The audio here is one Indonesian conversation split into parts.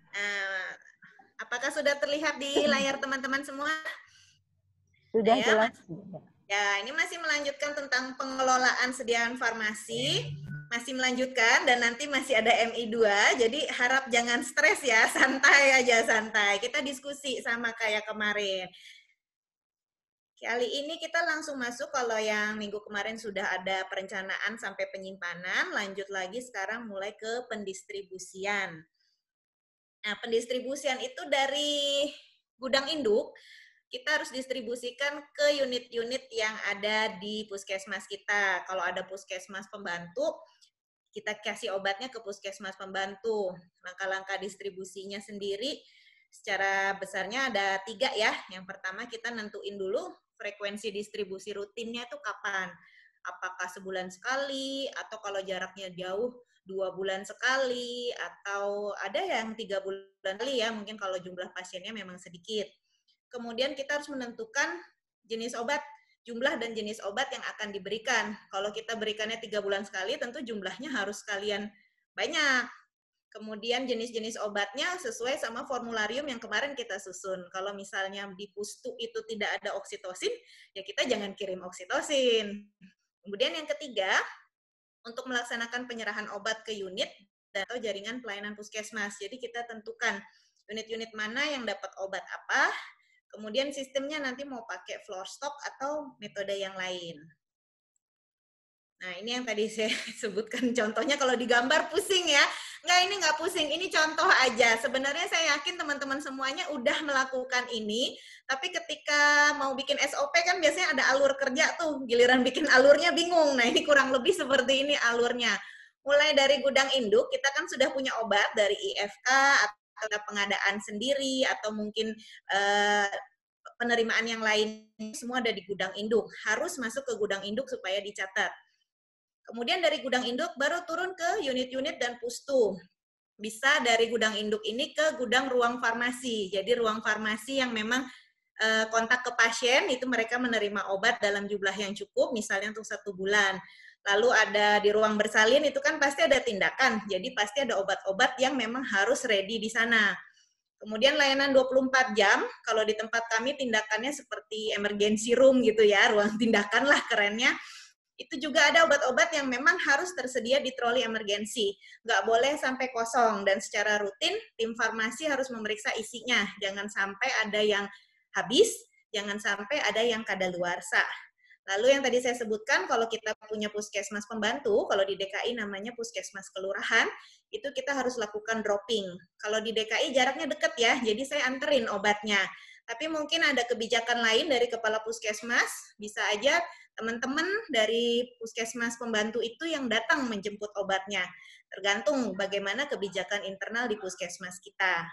Nah, apakah sudah terlihat di layar teman-teman semua? Sudah Nah, ya, jelas. ya, ini masih melanjutkan tentang pengelolaan sediaan farmasi, masih melanjutkan dan nanti masih ada MI2, jadi harap jangan stres ya, santai aja, santai. Kita diskusi sama kayak kemarin. Kali ini kita langsung masuk, kalau yang minggu kemarin sudah ada perencanaan sampai penyimpanan, lanjut lagi sekarang mulai ke pendistribusian. Nah, pendistribusian itu dari gudang induk, kita harus distribusikan ke unit-unit yang ada di puskesmas kita. Kalau ada puskesmas pembantu, kita kasih obatnya ke puskesmas pembantu. Langkah-langkah distribusinya sendiri secara besarnya ada 3 ya. Yang pertama kita nentuin dulu frekuensi distribusi rutinnya itu kapan. Apakah sebulan sekali, atau kalau jaraknya jauh 2 bulan sekali, atau ada yang 3 bulan sekali ya, mungkin kalau jumlah pasiennya memang sedikit. Kemudian kita harus menentukan jenis obat, jumlah dan jenis obat yang akan diberikan. Kalau kita berikannya 3 bulan sekali, tentu jumlahnya harus sekalian banyak. Kemudian jenis-jenis obatnya sesuai sama formularium yang kemarin kita susun. Kalau misalnya di Pustu itu tidak ada oksitosin, ya kita jangan kirim oksitosin. Kemudian yang ketiga, untuk melaksanakan penyerahan obat ke unit atau jaringan pelayanan puskesmas. Jadi kita tentukan unit-unit mana yang dapat obat apa, kemudian sistemnya nanti mau pakai floor stock atau metode yang lain. Nah, ini yang tadi saya sebutkan contohnya, kalau digambar pusing ya. Enggak, ini enggak pusing, ini contoh aja. Sebenarnya saya yakin teman-teman semuanya udah melakukan ini, tapi ketika mau bikin SOP kan biasanya ada alur kerja tuh, giliran bikin alurnya bingung. Nah, ini kurang lebih seperti ini alurnya. Mulai dari gudang induk, kita kan sudah punya obat dari IFK, atau pengadaan sendiri, atau mungkin penerimaan yang lain, semua ada di gudang induk. Harus masuk ke gudang induk supaya dicatat. Kemudian dari gudang induk baru turun ke unit-unit dan pustu. Bisa dari gudang induk ini ke gudang ruang farmasi. Jadi ruang farmasi yang memang kontak ke pasien, itu mereka menerima obat dalam jumlah yang cukup, misalnya untuk 1 bulan. Lalu ada di ruang bersalin, itu kan pasti ada tindakan. Jadi pasti ada obat-obat yang memang harus ready di sana. Kemudian layanan 24 jam, kalau di tempat kami tindakannya seperti emergency room gitu ya, ruang tindakan lah kerennya. Itu juga ada obat-obat yang memang harus tersedia di troli emergensi. Nggak boleh sampai kosong, dan secara rutin tim farmasi harus memeriksa isinya. Jangan sampai ada yang habis, jangan sampai ada yang kadaluarsa. Lalu yang tadi saya sebutkan, kalau kita punya puskesmas pembantu, kalau di DKI namanya puskesmas kelurahan, itu kita harus lakukan dropping. Kalau di DKI jaraknya deket ya, jadi saya anterin obatnya. Tapi mungkin ada kebijakan lain dari kepala puskesmas, bisa aja teman-teman dari puskesmas pembantu itu yang datang menjemput obatnya. Tergantung bagaimana kebijakan internal di puskesmas kita.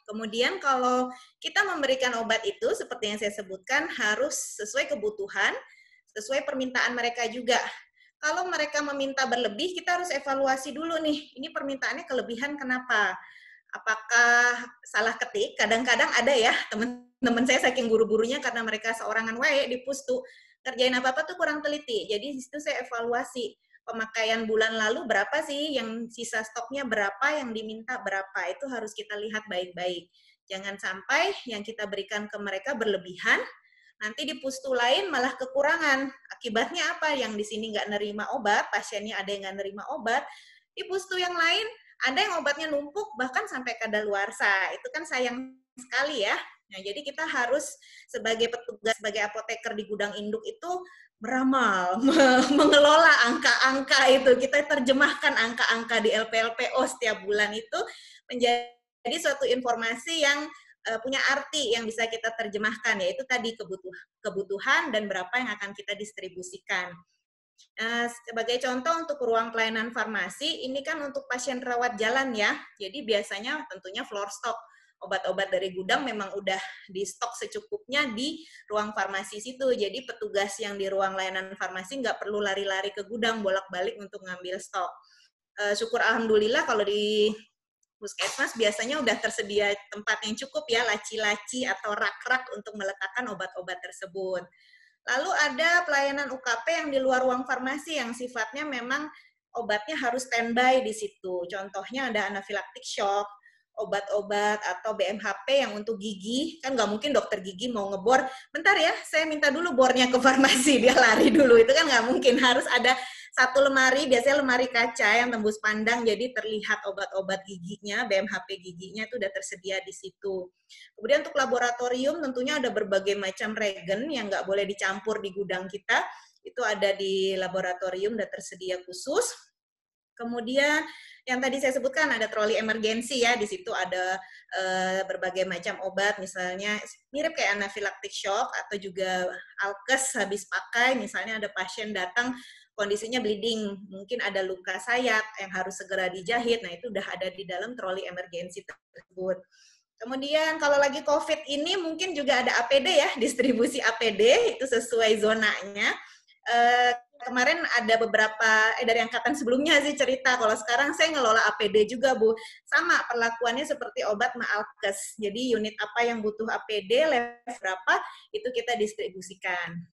Kemudian kalau kita memberikan obat itu, seperti yang saya sebutkan, harus sesuai kebutuhan, sesuai permintaan mereka juga. Kalau mereka meminta berlebih, kita harus evaluasi dulu nih, ini permintaannya kelebihan kenapa? Apakah salah ketik? Kadang-kadang ada ya, teman-teman saya saking buru-burunya karena mereka seorangan wae di pustu, kerjain apa-apa tuh kurang teliti. Jadi di situ saya evaluasi, pemakaian bulan lalu berapa sih, yang sisa stoknya berapa, yang diminta berapa, itu harus kita lihat baik-baik. Jangan sampai yang kita berikan ke mereka berlebihan, nanti di pustu lain malah kekurangan. Akibatnya apa? Yang di sini nggak nerima obat, pasiennya ada yang nggak nerima obat, di pustu yang lain ada yang obatnya numpuk, bahkan sampai kadaluarsa. Itu kan sayang sekali ya. Nah, jadi kita harus sebagai petugas, sebagai apoteker di gudang induk itu beramal, mengelola angka-angka itu. Kita terjemahkan angka-angka di LPLPO setiap bulan itu menjadi suatu informasi yang punya arti yang bisa kita terjemahkan, yaitu tadi kebutuhan dan berapa yang akan kita distribusikan. Sebagai contoh untuk ruang pelayanan farmasi, ini kan untuk pasien rawat jalan ya, jadi biasanya tentunya floor stock. Obat-obat dari gudang memang udah di stok secukupnya di ruang farmasi situ, jadi petugas yang di ruang layanan farmasi nggak perlu lari-lari ke gudang bolak-balik untuk ngambil stok. Syukur alhamdulillah kalau di puskesmas biasanya udah tersedia tempat yang cukup ya, laci-laci atau rak-rak untuk meletakkan obat-obat tersebut. Lalu ada pelayanan UKP yang di luar ruang farmasi yang sifatnya memang obatnya harus standby di situ. Contohnya ada anafilaktik shock, obat-obat atau BMHP yang untuk gigi, kan nggak mungkin dokter gigi mau ngebor, bentar ya, saya minta dulu bornya ke farmasi, dia lari dulu, itu kan nggak mungkin, harus ada satu lemari, biasanya lemari kaca yang tembus pandang, jadi terlihat obat-obat giginya, BMHP giginya itu udah tersedia di situ. Kemudian untuk laboratorium tentunya ada berbagai macam regen yang nggak boleh dicampur di gudang kita, itu ada di laboratorium, udah tersedia khusus. Kemudian yang tadi saya sebutkan ada troli emergensi ya, di situ ada berbagai macam obat, misalnya mirip kayak anaphylactic shock atau juga alkes habis pakai, misalnya ada pasien datang kondisinya bleeding, mungkin ada luka sayat yang harus segera dijahit, nah itu udah ada di dalam troli emergensi tersebut. Kemudian kalau lagi COVID ini mungkin juga ada APD ya, distribusi APD itu sesuai zonanya. Kemarin ada beberapa dari angkatan sebelumnya sih cerita, kalau sekarang saya ngelola APD juga Bu, sama perlakuannya seperti obat Maalkes, jadi unit apa yang butuh APD, level berapa, itu kita distribusikan.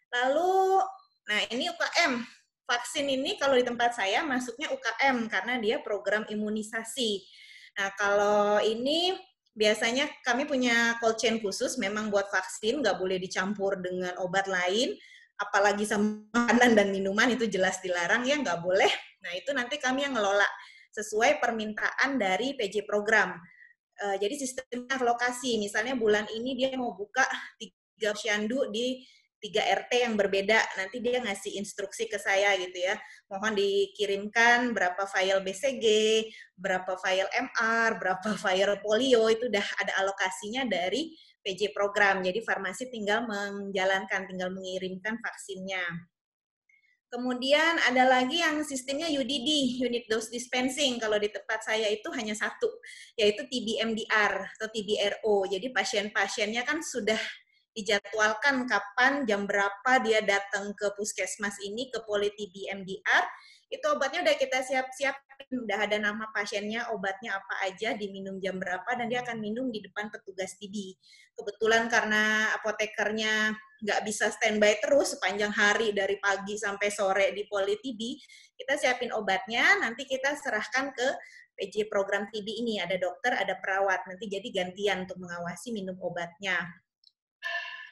Lalu, nah ini UKM, vaksin ini kalau di tempat saya masuknya UKM, karena dia program imunisasi. Nah kalau ini biasanya kami punya cold chain khusus, memang buat vaksin, nggak boleh dicampur dengan obat lain, apalagi sama makanan dan minuman itu jelas dilarang ya, nggak boleh. Nah itu nanti kami yang ngelola sesuai permintaan dari PJ program. Jadi sistemnya lokasi, misalnya bulan ini dia mau buka 3 posyandu di 3 RT yang berbeda, nanti dia ngasih instruksi ke saya gitu ya, mohon dikirimkan berapa file BCG, berapa file MR, berapa file polio, itu udah ada alokasinya dari PJ program, jadi farmasi tinggal menjalankan, tinggal mengirimkan vaksinnya. Kemudian ada lagi yang sistemnya UDD, Unit Dose Dispensing. Kalau di tempat saya itu hanya satu, yaitu TB-MDR atau TB-RO. Jadi pasien-pasiennya kan sudah dijadwalkan kapan, jam berapa dia datang ke puskesmas ini, ke poli TB-MDR, itu obatnya udah kita siap-siapin, udah ada nama pasiennya, obatnya apa aja, diminum jam berapa, dan dia akan minum di depan petugas TB. Kebetulan karena apotekernya nggak bisa standby terus sepanjang hari dari pagi sampai sore di poli TB, kita siapin obatnya, nanti kita serahkan ke PJ program TB ini, ada dokter, ada perawat, nanti jadi gantian untuk mengawasi minum obatnya.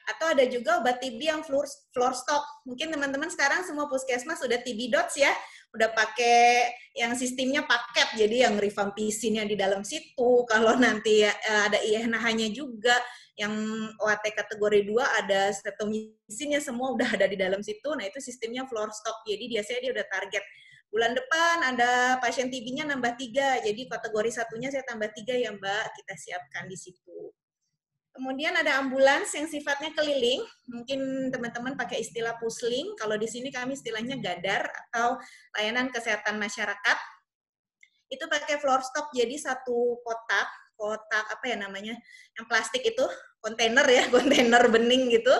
Atau ada juga obat TB yang floor stock. Mungkin teman-teman sekarang semua puskesmas sudah TB dots ya, udah pakai yang sistemnya paket, jadi yang rifampicin yang di dalam situ, kalau nanti ada INH-nya juga, yang OAT kategori 2 ada streptomisinnya, semua udah ada di dalam situ, nah itu sistemnya floor stock, jadi biasanya dia udah target. Bulan depan ada pasien TB-nya nambah 3, jadi kategori satunya saya tambah 3 ya Mbak, kita siapkan di situ. Kemudian ada ambulans yang sifatnya keliling, mungkin teman-teman pakai istilah pusling, kalau di sini kami istilahnya gadar atau layanan kesehatan masyarakat. Itu pakai floor stock, jadi satu kotak apa ya namanya, yang plastik itu, kontainer ya, kontainer bening gitu,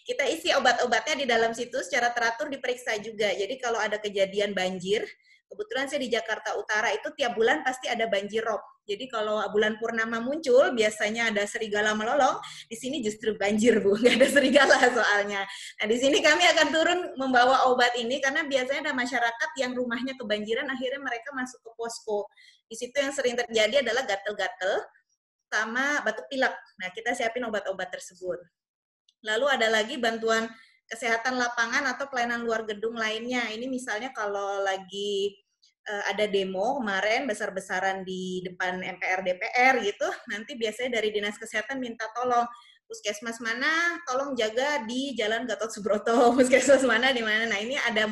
kita isi obat-obatnya di dalam situ secara teratur, diperiksa juga. Jadi kalau ada kejadian banjir, kebetulan saya di Jakarta Utara itu tiap bulan pasti ada banjir rob. Jadi kalau bulan purnama muncul, biasanya ada serigala melolong, di sini justru banjir Bu, nggak ada serigala soalnya. Nah di sini kami akan turun membawa obat ini, karena biasanya ada masyarakat yang rumahnya kebanjiran, akhirnya mereka masuk ke posko. Di situ yang sering terjadi adalah gatel-gatel sama batuk pilek. Nah kita siapin obat-obat tersebut. Lalu ada lagi bantuan kesehatan lapangan atau pelayanan luar gedung lainnya. Ini misalnya kalau lagi ada demo kemarin besar-besaran di depan MPR DPR gitu, nanti biasanya dari Dinas Kesehatan minta tolong, puskesmas mana tolong jaga di Jalan Gatot Subroto, puskesmas mana di mana. Nah ini ada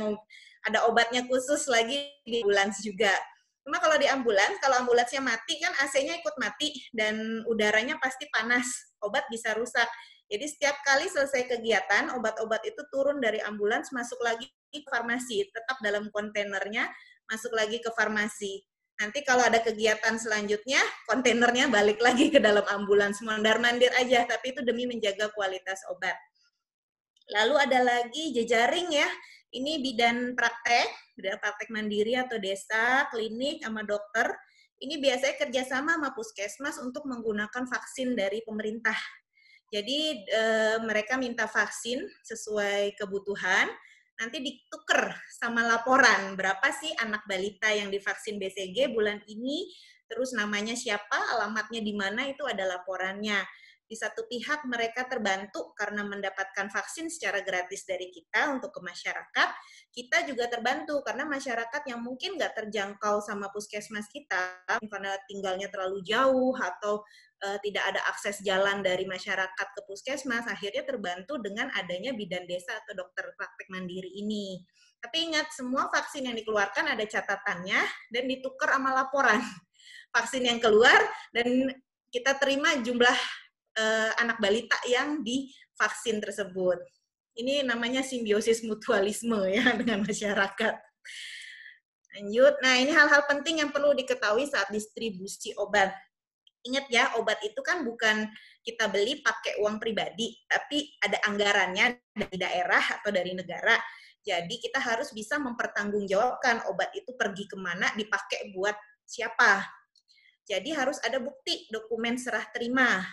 obatnya khusus lagi di ambulans juga. Cuma kalau di ambulans, kalau ambulansnya mati kan AC-nya ikut mati dan udaranya pasti panas, obat bisa rusak. Jadi setiap kali selesai kegiatan, obat-obat itu turun dari ambulans, masuk lagi ke farmasi, tetap dalam kontainernya, masuk lagi ke farmasi. Nanti kalau ada kegiatan selanjutnya, kontainernya balik lagi ke dalam ambulans, mondar-mandir aja, tapi itu demi menjaga kualitas obat. Lalu ada lagi jejaring ya, ini bidan praktek mandiri atau desa, klinik, sama dokter. Ini biasanya kerjasama sama puskesmas untuk menggunakan vaksin dari pemerintah. Jadi mereka minta vaksin sesuai kebutuhan, nanti dituker sama laporan berapa sih anak balita yang divaksin BCG bulan ini, terus namanya siapa, alamatnya di mana, itu ada laporannya. Di satu pihak mereka terbantu karena mendapatkan vaksin secara gratis dari kita untuk ke masyarakat, kita juga terbantu karena masyarakat yang mungkin nggak terjangkau sama puskesmas kita karena tinggalnya terlalu jauh atau tidak ada akses jalan dari masyarakat ke puskesmas, akhirnya terbantu dengan adanya bidan desa atau dokter praktek mandiri ini. Tapi ingat, semua vaksin yang dikeluarkan ada catatannya dan ditukar sama laporan. Vaksin yang keluar dan kita terima jumlah anak balita yang divaksin tersebut. Ini namanya simbiosis mutualisme ya dengan masyarakat. Lanjut, nah ini hal-hal penting yang perlu diketahui saat distribusi obat. Ingat ya, obat itu kan bukan kita beli pakai uang pribadi, tapi ada anggarannya dari daerah atau dari negara. Jadi kita harus bisa mempertanggungjawabkan obat itu pergi kemana, dipakai buat siapa. Jadi harus ada bukti dokumen serah terima.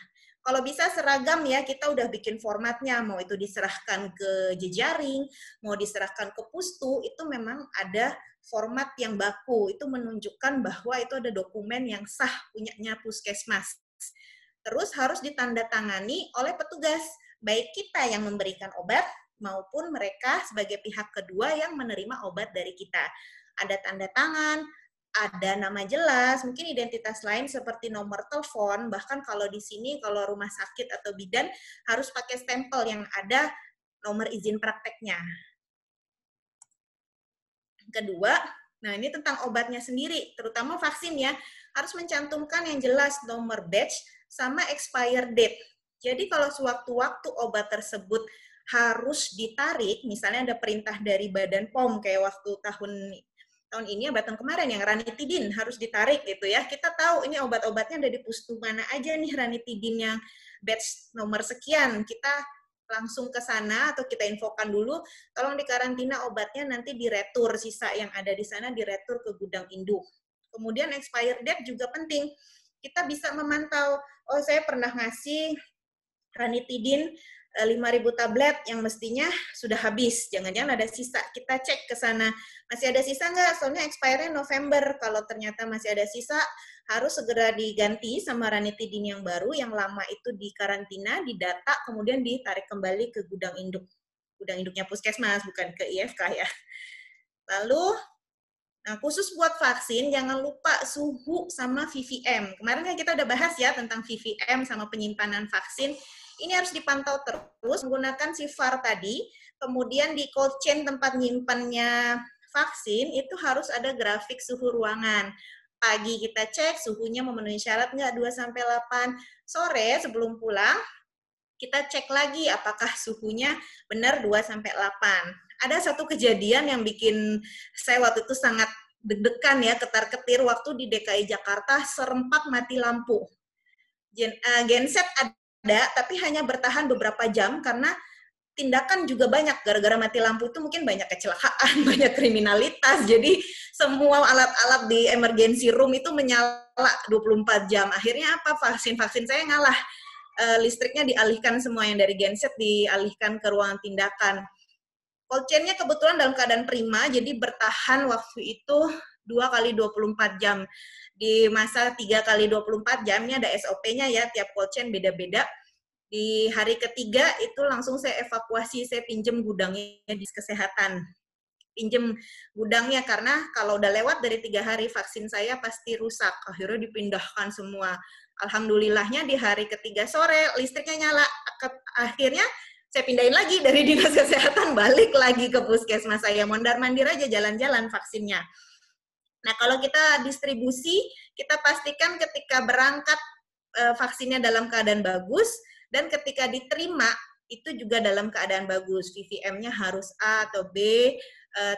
Kalau bisa seragam ya, kita udah bikin formatnya, mau itu diserahkan ke jejaring, mau diserahkan ke pustu, itu memang ada format yang baku, itu menunjukkan bahwa itu ada dokumen yang sah punyanya puskesmas. Terus harus ditandatangani oleh petugas, baik kita yang memberikan obat, maupun mereka sebagai pihak kedua yang menerima obat dari kita. Ada tanda tangan, ada nama jelas, mungkin identitas lain seperti nomor telepon, bahkan kalau di sini, kalau rumah sakit atau bidan, harus pakai stempel yang ada nomor izin prakteknya. Kedua, nah ini tentang obatnya sendiri, terutama vaksin ya, harus mencantumkan yang jelas nomor batch sama expire date. Jadi kalau sewaktu-waktu obat tersebut harus ditarik, misalnya ada perintah dari Badan POM, kayak waktu tahun ini tahun kemarin yang ranitidin harus ditarik gitu ya. Kita tahu ini obat-obatnya ada di pustu mana aja nih ranitidin yang batch nomor sekian. Kita langsung ke sana atau kita infokan dulu, tolong dikarantina obatnya, nanti diretur sisa yang ada di sana diretur ke gudang induk. Kemudian expired date juga penting. Kita bisa memantau, oh saya pernah ngasih ranitidin 5.000 tablet yang mestinya sudah habis, jangan-jangan ada sisa, kita cek ke sana, masih ada sisa nggak? Soalnya expire-nya November, kalau ternyata masih ada sisa, harus segera diganti sama ranitidin yang baru, yang lama itu dikarantina, didata, kemudian ditarik kembali ke gudang induknya puskesmas, bukan ke IFK ya. Lalu, nah khusus buat vaksin, jangan lupa suhu sama VVM. Kemarin kan kita udah bahas ya tentang VVM sama penyimpanan vaksin. Ini harus dipantau terus menggunakan si VAR tadi, kemudian di cold chain tempat nyimpannya vaksin, itu harus ada grafik suhu ruangan. Pagi kita cek suhunya memenuhi syarat nggak 2-8, sore sebelum pulang, kita cek lagi apakah suhunya benar 2-8. Ada satu kejadian yang bikin saya waktu itu sangat deg-degan ya, ketar-ketir waktu di DKI Jakarta serempak mati lampu. Genset ada, tapi hanya bertahan beberapa jam karena tindakan juga banyak. Gara-gara mati lampu itu mungkin banyak kecelakaan, banyak kriminalitas. Jadi semua alat-alat di emergency room itu menyala 24 jam. Akhirnya apa? Vaksin-vaksin saya ngalah. Listriknya dialihkan semua, yang dari genset dialihkan ke ruangan tindakan. Cold chain-nya kebetulan dalam keadaan prima, jadi bertahan waktu itu 2x24 jam. Di masa 3x24 jamnya ada SOP-nya ya, tiap cold chain beda-beda. Di hari ketiga itu langsung saya evakuasi, saya pinjem gudangnya di kesehatan. Pinjem gudangnya karena kalau udah lewat dari 3 hari vaksin saya pasti rusak. Akhirnya dipindahkan semua. Alhamdulillahnya di hari ketiga sore listriknya nyala. Akhirnya saya pindahin lagi dari dinas kesehatan balik lagi ke puskesmas saya. Mondar-mandir aja jalan-jalan vaksinnya. Nah, kalau kita distribusi, kita pastikan ketika berangkat vaksinnya dalam keadaan bagus, dan ketika diterima itu juga dalam keadaan bagus. VVM-nya harus A atau B,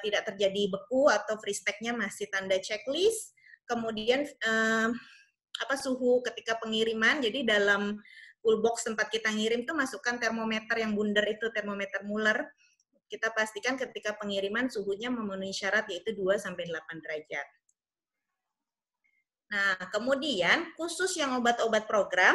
tidak terjadi beku atau free stack-nya masih tanda checklist. Kemudian suhu ketika pengiriman, jadi dalam full box tempat kita ngirim itu masukkan termometer yang bundar itu, termometer Muller. Kita pastikan ketika pengiriman suhunya memenuhi syarat yaitu 2-8 derajat. Nah, kemudian khusus yang obat-obat program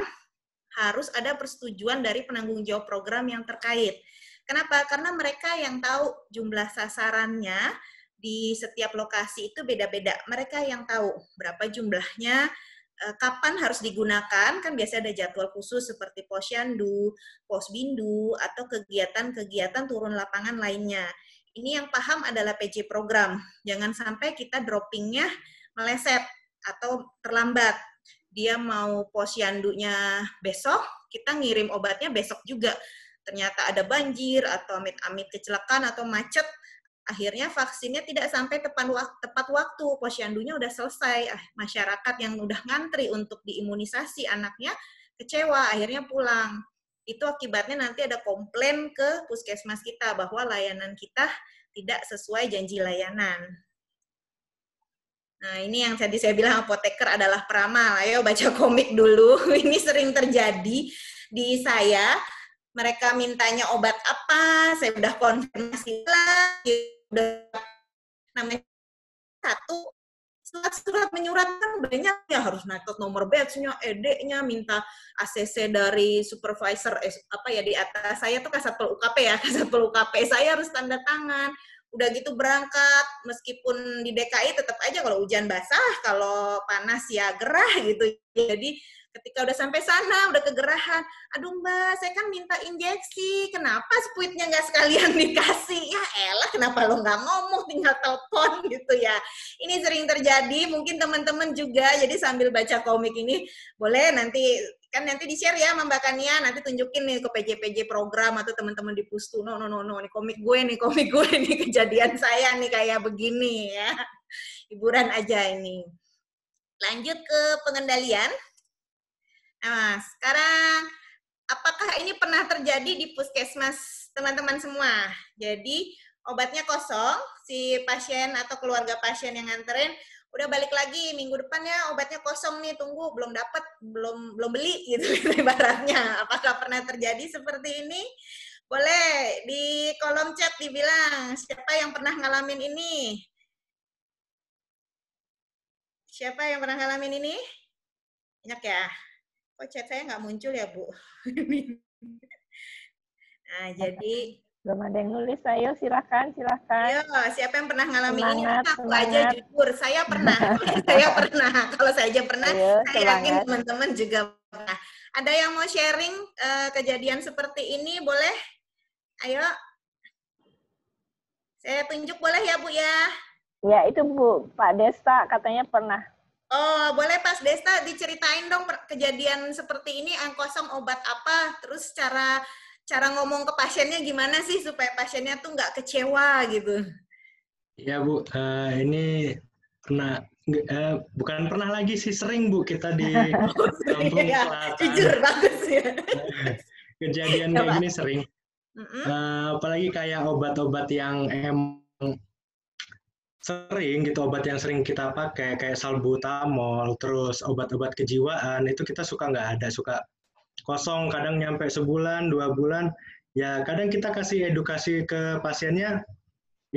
harus ada persetujuan dari penanggung jawab program yang terkait. Kenapa? Karena mereka yang tahu jumlah sasarannya di setiap lokasi itu beda-beda. Mereka yang tahu berapa jumlahnya, kapan harus digunakan, kan biasanya ada jadwal khusus seperti posyandu, posbindu, atau kegiatan-kegiatan turun lapangan lainnya. Ini yang paham adalah PJ program. Jangan sampai kita droppingnya meleset atau terlambat. Dia mau posyandunya besok, kita ngirim obatnya besok juga. Ternyata ada banjir atau amit-amit kecelakaan atau macet, akhirnya vaksinnya tidak sampai tepat waktu, posyandunya udah selesai, masyarakat yang udah ngantri untuk diimunisasi anaknya kecewa, akhirnya pulang. Itu akibatnya nanti ada komplain ke puskesmas kita bahwa layanan kita tidak sesuai janji layanan. Nah, ini yang tadi saya bilang apoteker adalah peramal. Ayo baca komik dulu. Ini sering terjadi di saya. Mereka mintanya obat apa, saya udah konfirmasi lah, udah namanya satu, surat menyuratkan banyak ya, harus naik nomor batch-nya, ED-nya, minta ACC dari supervisor, apa ya, di atas saya tuh Kasatpol UKP ya, Kasatpol UKP, saya harus tanda tangan. Udah gitu berangkat, meskipun di DKI tetap aja kalau hujan basah, kalau panas ya gerah gitu. Jadi ketika udah sampai sana, udah kegerahan, aduh Mbak, saya kan minta injeksi, kenapa spuitnya nggak sekalian dikasih? Ya elah, kenapa lo nggak ngomong, tinggal telepon gitu ya. Ini sering terjadi, mungkin teman-teman juga, jadi sambil baca komik ini, boleh nanti di-share ya sama Mbak Kania, nanti tunjukin nih ke PJ-PJ program atau teman-teman di Pustu, no, ini komik gue nih, kejadian saya nih kayak begini ya. Hiburan aja ini. Lanjut ke pengendalian. Nah, sekarang apakah ini pernah terjadi di puskesmas teman-teman semua? Jadi obatnya kosong, si pasien atau keluarga pasien yang nganterin udah balik lagi minggu depan ya, obatnya kosong nih, tunggu belum dapat, belum beli gitu ibaratnya. Apakah pernah terjadi seperti ini? Boleh di kolom chat dibilang siapa yang pernah ngalamin ini? Siapa yang pernah ngalamin ini? Banyak ya? Kok chat saya nggak muncul ya, Bu? Nah, jadi belum ada yang nulis, ayo silakan. ayo, siapa yang pernah ngalamin ini? Aku semangat. aja jujur, saya pernah. Saya pernah. Kalau saya aja pernah, Ayo, saya yakin teman-teman juga pernah. Ada yang mau sharing kejadian seperti ini? Boleh? Ayo. Saya tunjuk boleh ya, Bu ya? Ya, itu Bu, Pak Desta katanya pernah. Oh, boleh Pas Desta diceritain dong kejadian seperti ini, yang kosong obat apa, terus cara ngomong ke pasiennya gimana sih supaya pasiennya tuh nggak kecewa gitu. Ya Bu, ini pernah, bukan pernah lagi sih, sering Bu kita di Lampung ya, Selatan. jujur, bagus ya. Kejadian kayak gini sering. Apalagi kayak obat-obat yang emang sering gitu, obat yang sering kita pakai kayak salbutamol, terus obat-obat kejiwaan itu kita suka nggak ada, suka kosong, kadang nyampe sebulan, 2 bulan. Ya kadang kita kasih edukasi ke pasiennya,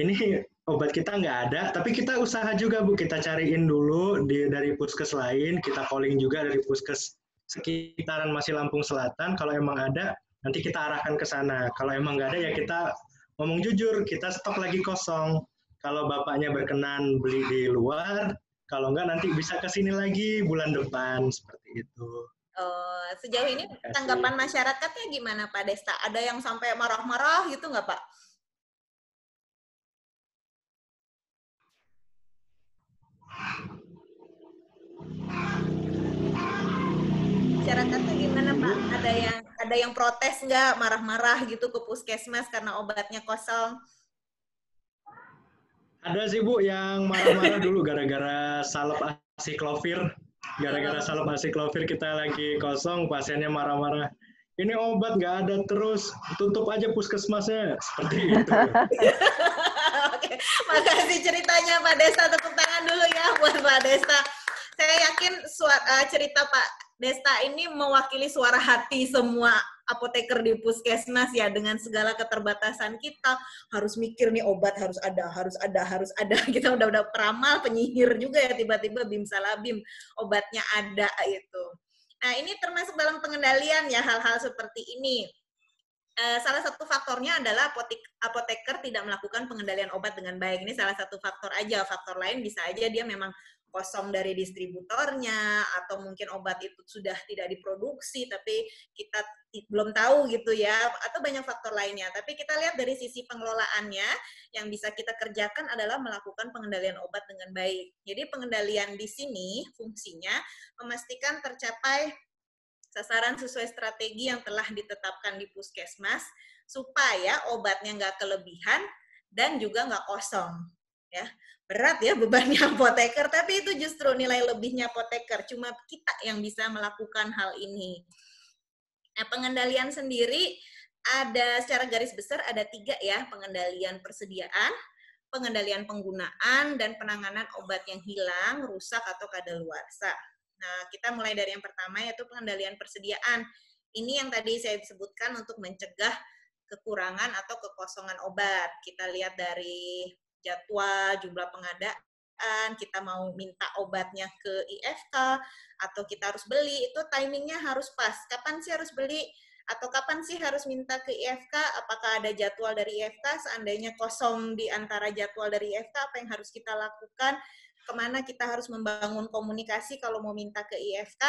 ini obat kita nggak ada, tapi kita usaha juga Bu, kita cariin dulu dari puskes lain, kita calling juga dari puskes sekitaran masih Lampung Selatan, kalau emang ada, nanti kita arahkan ke sana. Kalau emang nggak ada ya kita ngomong jujur, kita stok lagi kosong. Kalau bapaknya berkenan beli di luar, kalau nggak nanti bisa ke sini lagi bulan depan, seperti itu. Sejauh ini tanggapan masyarakatnya gimana Pak Desta? Ada yang sampai marah-marah gitu nggak Pak? Masyarakatnya gimana Pak? Ada yang protes nggak, marah-marah gitu ke puskesmas karena obatnya kosong? Ada sih Bu yang marah-marah dulu gara-gara salep asiklovir. Gara-gara salep asiklovir kita lagi kosong, pasiennya marah-marah. Ini obat nggak ada terus, tutup aja puskesmasnya. Seperti itu. Oke, makasih ceritanya Pak Desta. Tepuk tangan dulu ya buat Pak Desta. Saya yakin cerita Pak Desta ini mewakili suara hati semua apoteker di puskesmas ya, dengan segala keterbatasan kita, harus mikir nih obat harus ada. Kita udah peramal, penyihir juga ya, tiba-tiba bim salabim obatnya ada itu. Nah, ini termasuk dalam pengendalian ya, hal-hal seperti ini. Salah satu faktornya adalah apoteker tidak melakukan pengendalian obat dengan baik. Ini salah satu faktor aja. Faktor lain bisa aja dia memang kosong dari distributornya, atau mungkin obat itu sudah tidak diproduksi tapi kita belum tahu gitu ya, atau banyak faktor lainnya. Tapi kita lihat dari sisi pengelolaannya, yang bisa kita kerjakan adalah melakukan pengendalian obat dengan baik. Jadi pengendalian di sini fungsinya memastikan tercapai sasaran sesuai strategi yang telah ditetapkan di puskesmas, supaya obatnya nggak kelebihan dan juga nggak kosong. Ya, berat ya bebannya apoteker, tapi itu justru nilai lebihnya apoteker. Cuma kita yang bisa melakukan hal ini. Nah, pengendalian sendiri ada secara garis besar ada 3 ya, pengendalian persediaan, pengendalian penggunaan, dan penanganan obat yang hilang, rusak, atau kadaluarsa. Nah, kita mulai dari yang pertama yaitu pengendalian persediaan. Ini yang tadi saya sebutkan untuk mencegah kekurangan atau kekosongan obat. Kita lihat dari jadwal, jumlah pengadaan, kita mau minta obatnya ke IFK, atau kita harus beli, itu timingnya harus pas. Kapan sih harus beli? Atau kapan sih harus minta ke IFK? Apakah ada jadwal dari IFK? Seandainya kosong di antara jadwal dari IFK, apa yang harus kita lakukan? Kemana kita harus membangun komunikasi kalau mau minta ke IFK?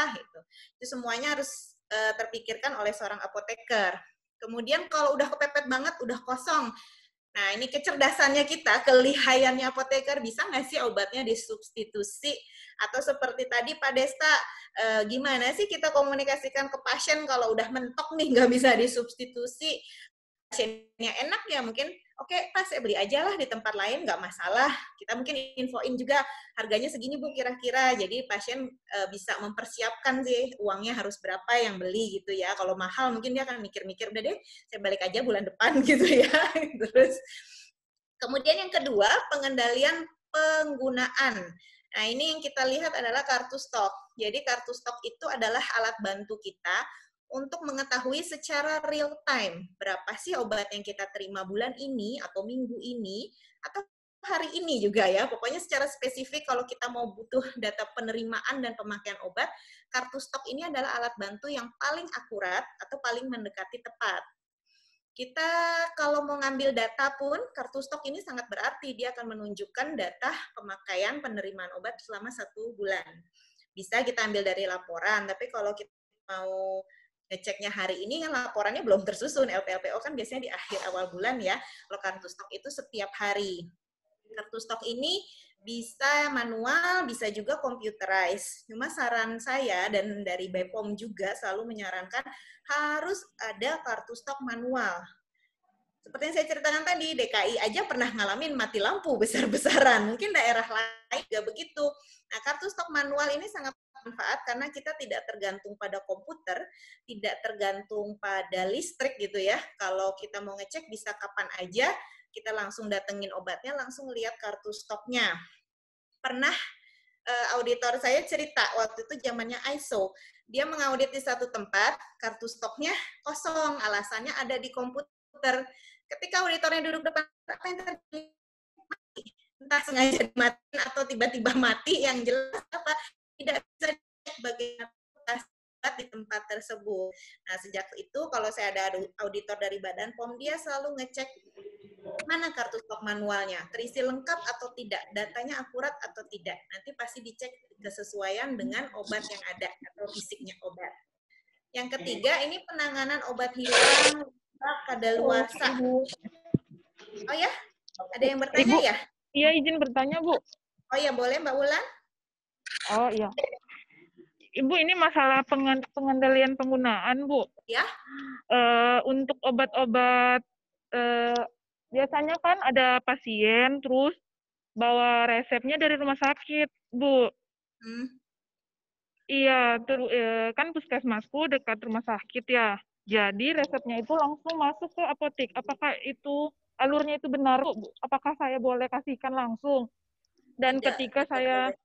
Itu semuanya harus terpikirkan oleh seorang apoteker. Kemudian kalau udah kepepet banget, udah kosong, nah, ini kecerdasannya kita, kelihayannya apoteker, bisa nggak sih obatnya disubstitusi? Atau seperti tadi Pak Desta, gimana sih kita komunikasikan ke pasien kalau udah mentok nih, nggak bisa disubstitusi? Pasiennya enak ya, mungkin, oke Pak, saya beli aja lah di tempat lain, nggak masalah. Kita mungkin infoin juga, harganya segini Bu kira-kira, jadi pasien bisa mempersiapkan sih, uangnya harus berapa yang beli gitu ya. Kalau mahal mungkin dia akan mikir-mikir, udah deh, saya balik aja bulan depan gitu ya. Terus, kemudian yang kedua, pengendalian penggunaan. Nah, ini yang kita lihat adalah kartu stok. Jadi kartu stok itu adalah alat bantu kita untuk mengetahui secara real time berapa sih obat yang kita terima bulan ini atau minggu ini atau hari ini juga ya. Pokoknya secara spesifik kalau kita mau butuh data penerimaan dan pemakaian obat, kartu stok ini adalah alat bantu yang paling akurat atau paling mendekati tepat. Kita kalau mau ngambil data pun, kartu stok ini sangat berarti. Dia akan menunjukkan data pemakaian penerimaan obat selama 1 bulan. Bisa kita ambil dari laporan, tapi kalau kita mau ngeceknya hari ini, kan laporannya belum tersusun. LPLPO kan biasanya di akhir awal bulan ya. Kalau kartu stok itu setiap hari. Kartu stok ini bisa manual, bisa juga computerized. Cuma saran saya dan dari BPOM juga selalu menyarankan harus ada kartu stok manual. Seperti yang saya ceritakan tadi, DKI aja pernah ngalamin mati lampu besar-besaran. Mungkin daerah lain juga begitu. Nah, kartu stok manual ini sangat bermanfaat karena kita tidak tergantung pada komputer, tidak tergantung pada listrik gitu ya. Kalau kita mau ngecek bisa kapan aja, kita langsung datengin obatnya, langsung lihat kartu stoknya. Pernah auditor saya cerita, waktu itu zamannya ISO, dia mengaudit di satu tempat, kartu stoknya kosong, alasannya ada di komputer. Ketika auditornya duduk depan, apa yang terjadi? Mati. Entah sengaja dimatiin atau tiba-tiba mati, yang jelas apa? Tidak bisa dicek bagaimana di tempat tersebut. Nah, sejak itu kalau saya ada auditor dari Badan POM, dia selalu ngecek mana kartu stok manualnya, terisi lengkap atau tidak, datanya akurat atau tidak. Nanti pasti dicek kesesuaian dengan obat yang ada atau fisiknya obat. Yang ketiga, ini penanganan obat hilang, kadaluarsa. Oh ya, ada yang bertanya Ibu, ya? Iya, izin bertanya, Bu. Oh ya, boleh Mbak Wulan. Oh iya. Ibu, ini masalah pengendalian penggunaan, Bu. Ya. Untuk obat-obat, biasanya kan ada pasien, terus bawa resepnya dari rumah sakit, Bu. Iya, kan puskesmasku dekat rumah sakit ya. Jadi resepnya itu langsung masuk ke apotek. Apakah itu alurnya itu benar, Bu? Apakah saya boleh kasihkan langsung? Dan Tidak, ketika tidak saya... boleh.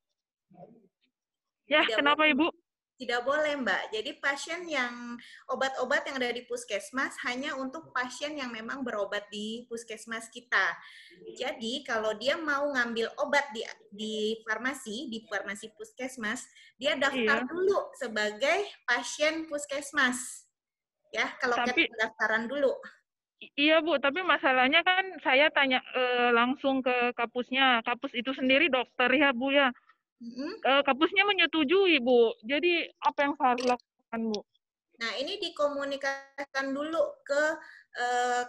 Ya, Tidak kenapa boleh. Ibu? Tidak boleh, Mbak. Jadi pasien yang obat-obat yang ada di puskesmas hanya untuk pasien yang memang berobat di puskesmas kita. Jadi kalau dia mau ngambil obat di farmasi puskesmas, dia daftar dulu sebagai pasien puskesmas. Ya, kalau kita pendaftaran dulu. Iya Bu, tapi masalahnya kan saya tanya langsung ke kapusnya. Kapus itu sendiri dokter ya Bu ya. Kapusnya menyetujui, Bu. Jadi apa yang saya harus lakukan, Bu? Nah, ini dikomunikasikan dulu ke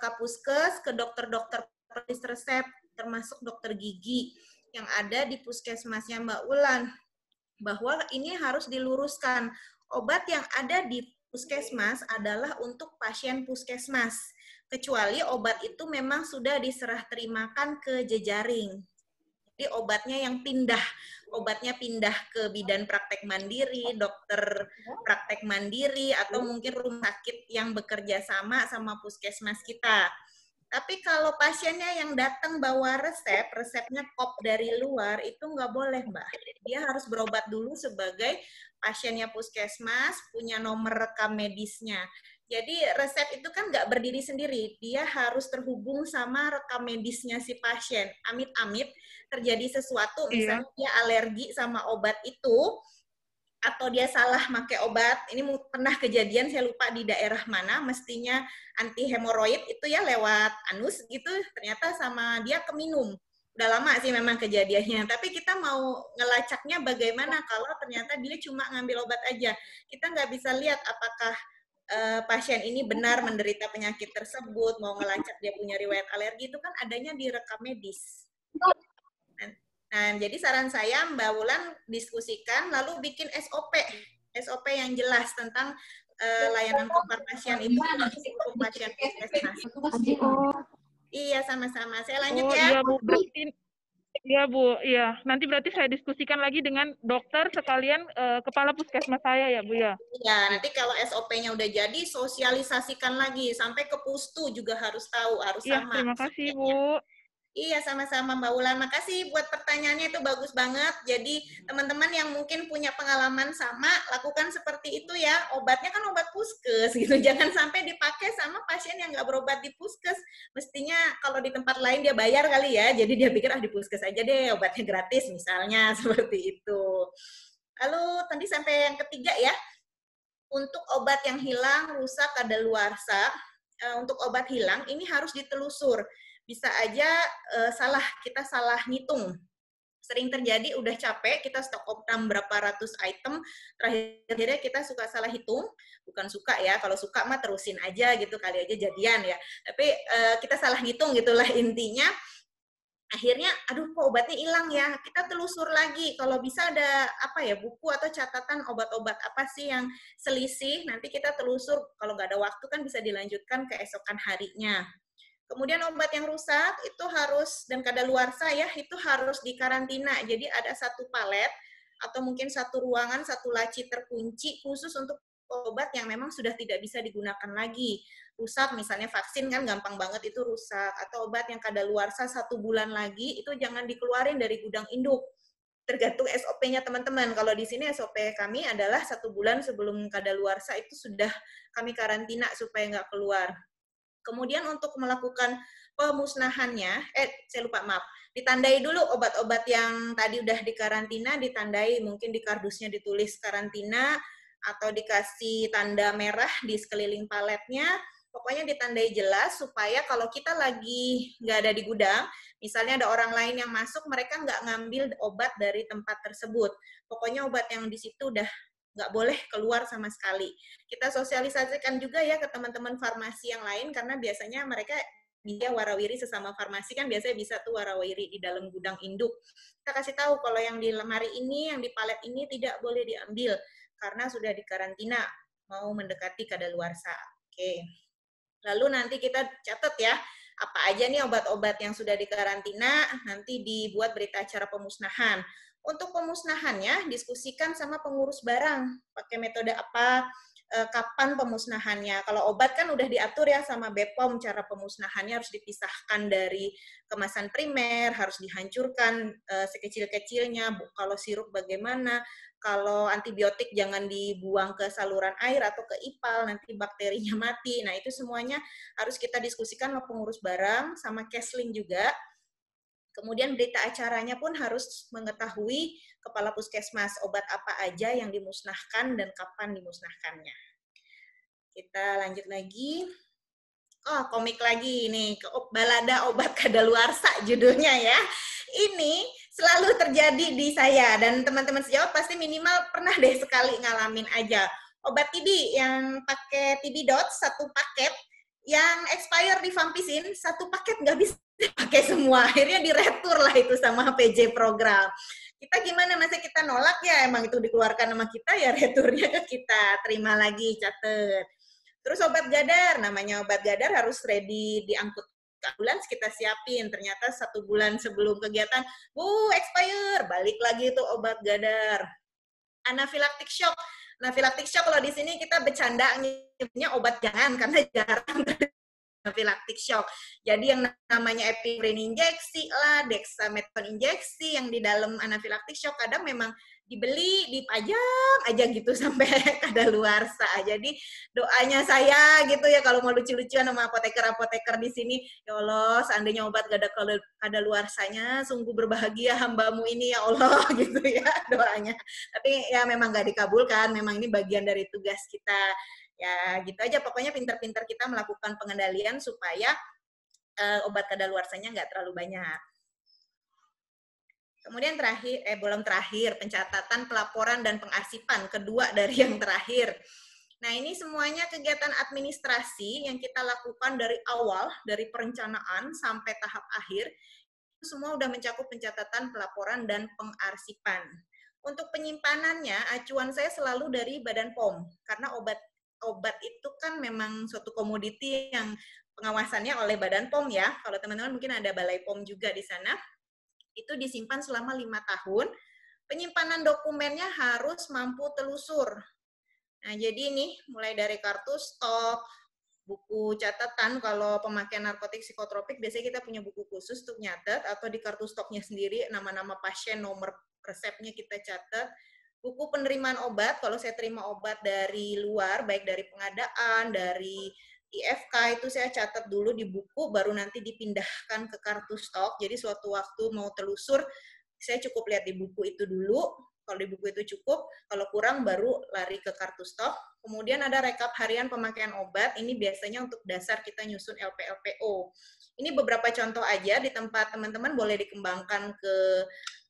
Kapuskes, ke dokter-dokter penulis resep, termasuk dokter gigi yang ada di puskesmasnya Mbak Ulan, bahwa ini harus diluruskan. Obat yang ada di puskesmas adalah untuk pasien puskesmas, kecuali obat itu memang sudah diserah terimakan ke jejaring. Jadi obatnya pindah ke bidan praktek mandiri, dokter praktek mandiri, atau mungkin rumah sakit yang bekerja sama puskesmas kita. Tapi kalau pasiennya yang datang bawa resepnya kop dari luar, itu nggak boleh, Mbak. Dia harus berobat dulu sebagai pasiennya puskesmas, punya nomor rekam medisnya. Jadi resep itu kan nggak berdiri sendiri, dia harus terhubung sama rekam medisnya si pasien. Amit-amit terjadi sesuatu, misalnya dia alergi sama obat itu, atau dia salah pakai obat, ini pernah kejadian, saya lupa di daerah mana, mestinya anti hemoroid itu ya lewat anus gitu, ternyata sama dia keminum. Udah lama sih memang kejadiannya, tapi kita mau ngelacaknya bagaimana kalau ternyata dia cuma ngambil obat aja. Kita nggak bisa lihat apakah pasien ini benar menderita penyakit tersebut, mau ngelacak dia punya riwayat alergi, itu kan adanya di rekam medis. Nah, jadi saran saya Mbak Wulan diskusikan, lalu bikin SOP yang jelas tentang layanan kompar pasien itu untuk pasien puskesmas. Iya, sama-sama. Saya lanjut ya. Iya, Bu. Berarti iya, Bu. Iya. Nanti berarti saya diskusikan lagi dengan dokter sekalian kepala puskesmas saya ya, Bu ya. Iya, nanti kalau SOP-nya udah jadi, sosialisasikan lagi sampai ke pustu juga harus tahu, harus iya, sama. Terima kasih, Bu. Iya, sama-sama Mbak Wulan. Makasih buat pertanyaannya, itu bagus banget. Jadi teman-teman yang mungkin punya pengalaman sama, lakukan seperti itu ya. Obatnya kan obat puskes gitu. Jangan sampai dipakai sama pasien yang nggak berobat di puskes. Mestinya kalau di tempat lain dia bayar kali ya. Jadi dia pikir di puskes aja deh, obatnya gratis misalnya, seperti itu. Lalu tadi sampai yang ketiga ya. Untuk obat yang hilang, rusak, kadaluarsa, untuk obat hilang ini harus ditelusur. Bisa aja kita salah ngitung. Sering terjadi udah capek, kita stok opnam berapa ratus item, terakhirnya kita salah hitung, bukan suka ya, kalau suka mah terusin aja gitu, kali aja jadian ya. Tapi kita salah ngitung gitulah intinya. Akhirnya, aduh kok obatnya hilang ya, kita telusur lagi, kalau bisa ada buku atau catatan obat-obat apa sih yang selisih, nanti kita telusur, kalau nggak ada waktu kan bisa dilanjutkan keesokan harinya. Kemudian obat yang rusak itu harus, dan kadaluarsa ya, itu harus dikarantina, jadi ada satu palet, atau mungkin satu ruangan, satu laci terkunci, khusus untuk obat yang memang sudah tidak bisa digunakan lagi. Rusak, misalnya vaksin kan gampang banget itu rusak, atau obat yang kadaluarsa 1 bulan lagi, itu jangan dikeluarin dari gudang induk. Tergantung SOP-nya teman-teman. Kalau di sini SOP kami adalah 1 bulan sebelum kadaluarsa itu sudah kami karantina supaya nggak keluar. Kemudian untuk melakukan pemusnahannya, ditandai dulu obat-obat yang tadi udah dikarantina, ditandai, mungkin di kardusnya ditulis karantina, atau dikasih tanda merah di sekeliling paletnya, pokoknya ditandai jelas supaya kalau kita lagi nggak ada di gudang, misalnya ada orang lain yang masuk, mereka nggak ngambil obat dari tempat tersebut. Pokoknya obat yang di situ udah nggak boleh keluar sama sekali. Kita sosialisasikan juga ya ke teman-teman farmasi yang lain, karena biasanya mereka dia warawiri sesama farmasi kan biasanya bisa tuh warawiri di dalam gudang induk. Kita kasih tahu kalau yang di lemari ini, yang di palet ini tidak boleh diambil karena sudah dikarantina, mau mendekati kadaluarsa. Oke. Lalu nanti kita catat ya, apa aja nih obat-obat yang sudah dikarantina, nanti dibuat berita acara pemusnahan. Untuk pemusnahannya, diskusikan sama pengurus barang, pakai metode apa, kapan pemusnahannya. Kalau obat kan udah diatur ya sama BPOM, cara pemusnahannya harus dipisahkan dari kemasan primer, harus dihancurkan sekecil-kecilnya. Kalau sirup bagaimana, kalau antibiotik jangan dibuang ke saluran air atau ke ipal, nanti bakterinya mati. Nah itu semuanya harus kita diskusikan sama pengurus barang, sama Kesling juga. Kemudian berita acaranya pun harus mengetahui kepala puskesmas obat apa aja yang dimusnahkan dan kapan dimusnahkannya. Kita lanjut lagi. Komik lagi nih, balada obat kadaluarsa judulnya ya. Ini selalu terjadi di saya, dan teman-teman sejawat pasti minimal pernah deh sekali ngalamin aja. Obat TB yang pakai TB Dots, satu paket, yang expire di Vampisin, satu paket nggak bisa pakai semua. Akhirnya diretur lah itu sama PJ program. Kita gimana, masa kita nolak ya, emang itu dikeluarkan sama kita, ya returnya ke kita, terima lagi, catet. Terus obat gadar, namanya obat gadar harus ready diangkut ke ambulans, kita siapin. Ternyata 1 bulan sebelum kegiatan, expire, balik lagi itu obat gadar. Anafilaktik shock. Anafilaktik shock kalau di sini kita bercanda nyebutnya obat jangan, karena jarang anafilaktik shock. Jadi yang namanya epinefrin injeksi lah, dexamethasone injeksi yang di dalam anafilaktik shock kadang memang dibeli, dipajang aja gitu sampai kadaluarsa. Jadi doanya saya gitu ya, kalau mau lucu-lucuan sama apoteker-apoteker di sini, ya Allah, seandainya obat gak ada kadaluarsanya, sungguh berbahagia hambamu ini ya Allah, gitu ya doanya. Tapi ya memang gak dikabulkan, memang ini bagian dari tugas kita. Ya gitu aja, pokoknya pintar-pintar kita melakukan pengendalian supaya obat kadaluarsanya nggak terlalu banyak. Kemudian terakhir, belum terakhir, pencatatan, pelaporan, dan pengarsipan, kedua dari yang terakhir. Nah ini semuanya kegiatan administrasi yang kita lakukan dari awal, dari perencanaan sampai tahap akhir, itu semua udah mencakup pencatatan, pelaporan, dan pengarsipan. Untuk penyimpanannya, acuan saya selalu dari Badan POM, karena obat itu kan memang suatu komoditi yang pengawasannya oleh Badan POM ya. Kalau teman-teman mungkin ada Balai POM juga di sana. Itu disimpan selama 5 tahun. Penyimpanan dokumennya harus mampu telusur. Nah, jadi ini mulai dari kartu stok, buku catatan. Kalau pemakaian narkotik psikotropik biasanya kita punya buku khusus untuk nyatet, atau di kartu stoknya sendiri nama-nama pasien, nomor resepnya kita catat. Buku penerimaan obat, kalau saya terima obat dari luar, baik dari pengadaan, dari IFK, itu saya catat dulu di buku, baru nanti dipindahkan ke kartu stok. Jadi suatu waktu mau telusur, saya cukup lihat di buku itu dulu. Kalau di buku itu cukup, kalau kurang baru lari ke kartu stok. Kemudian ada rekap harian pemakaian obat, ini biasanya untuk dasar kita nyusun LP-LPO. Ini beberapa contoh aja, di tempat teman-teman boleh dikembangkan ke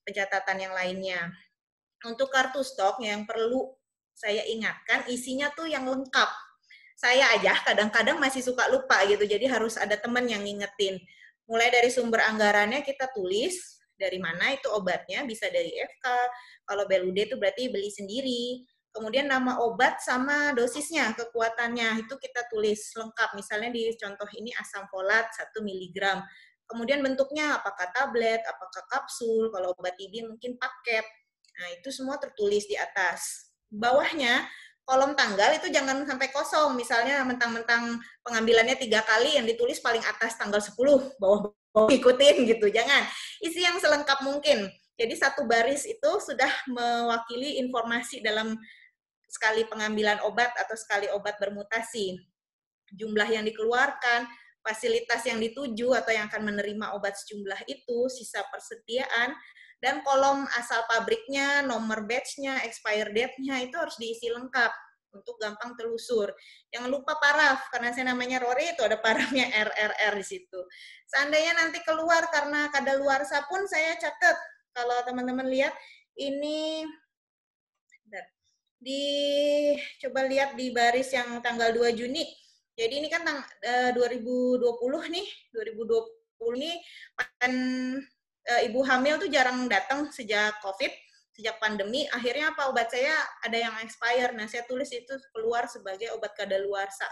pencatatan yang lainnya. Untuk kartu stok yang perlu saya ingatkan, isinya tuh yang lengkap. Saya aja kadang-kadang masih suka lupa gitu, jadi harus ada teman yang ngingetin. Mulai dari sumber anggarannya kita tulis, dari mana itu obatnya, bisa dari FK, kalau BLUD itu berarti beli sendiri. Kemudian nama obat sama dosisnya, kekuatannya, itu kita tulis lengkap. Misalnya di contoh ini asam folat 1 mg. Kemudian bentuknya, apakah tablet, apakah kapsul, kalau obat TB mungkin paket. Nah, itu semua tertulis di atas. Bawahnya, kolom tanggal itu jangan sampai kosong. Misalnya mentang-mentang pengambilannya 3 kali, yang ditulis paling atas tanggal 10, bawah ikutin gitu. Jangan. Isi yang selengkap mungkin. Jadi satu baris itu sudah mewakili informasi dalam sekali pengambilan obat atau sekali obat bermutasi. Jumlah yang dikeluarkan, fasilitas yang dituju atau yang akan menerima obat sejumlah itu, sisa persediaan, dan kolom asal pabriknya, nomor batch-nya, expire date-nya, itu harus diisi lengkap untuk gampang telusur. Jangan lupa paraf, karena saya namanya Rory, itu ada parafnya RRR di situ. Seandainya nanti keluar karena kadaluarsa pun saya catat. Kalau teman-teman lihat, ini coba lihat di baris yang tanggal 2 Juni. Jadi ini kan 2020 nih, 2020 nih kan ibu hamil tuh jarang datang sejak COVID, sejak pandemi. Akhirnya apa, obat saya ada yang expire. Nah, saya tulis itu keluar sebagai obat kadaluarsa.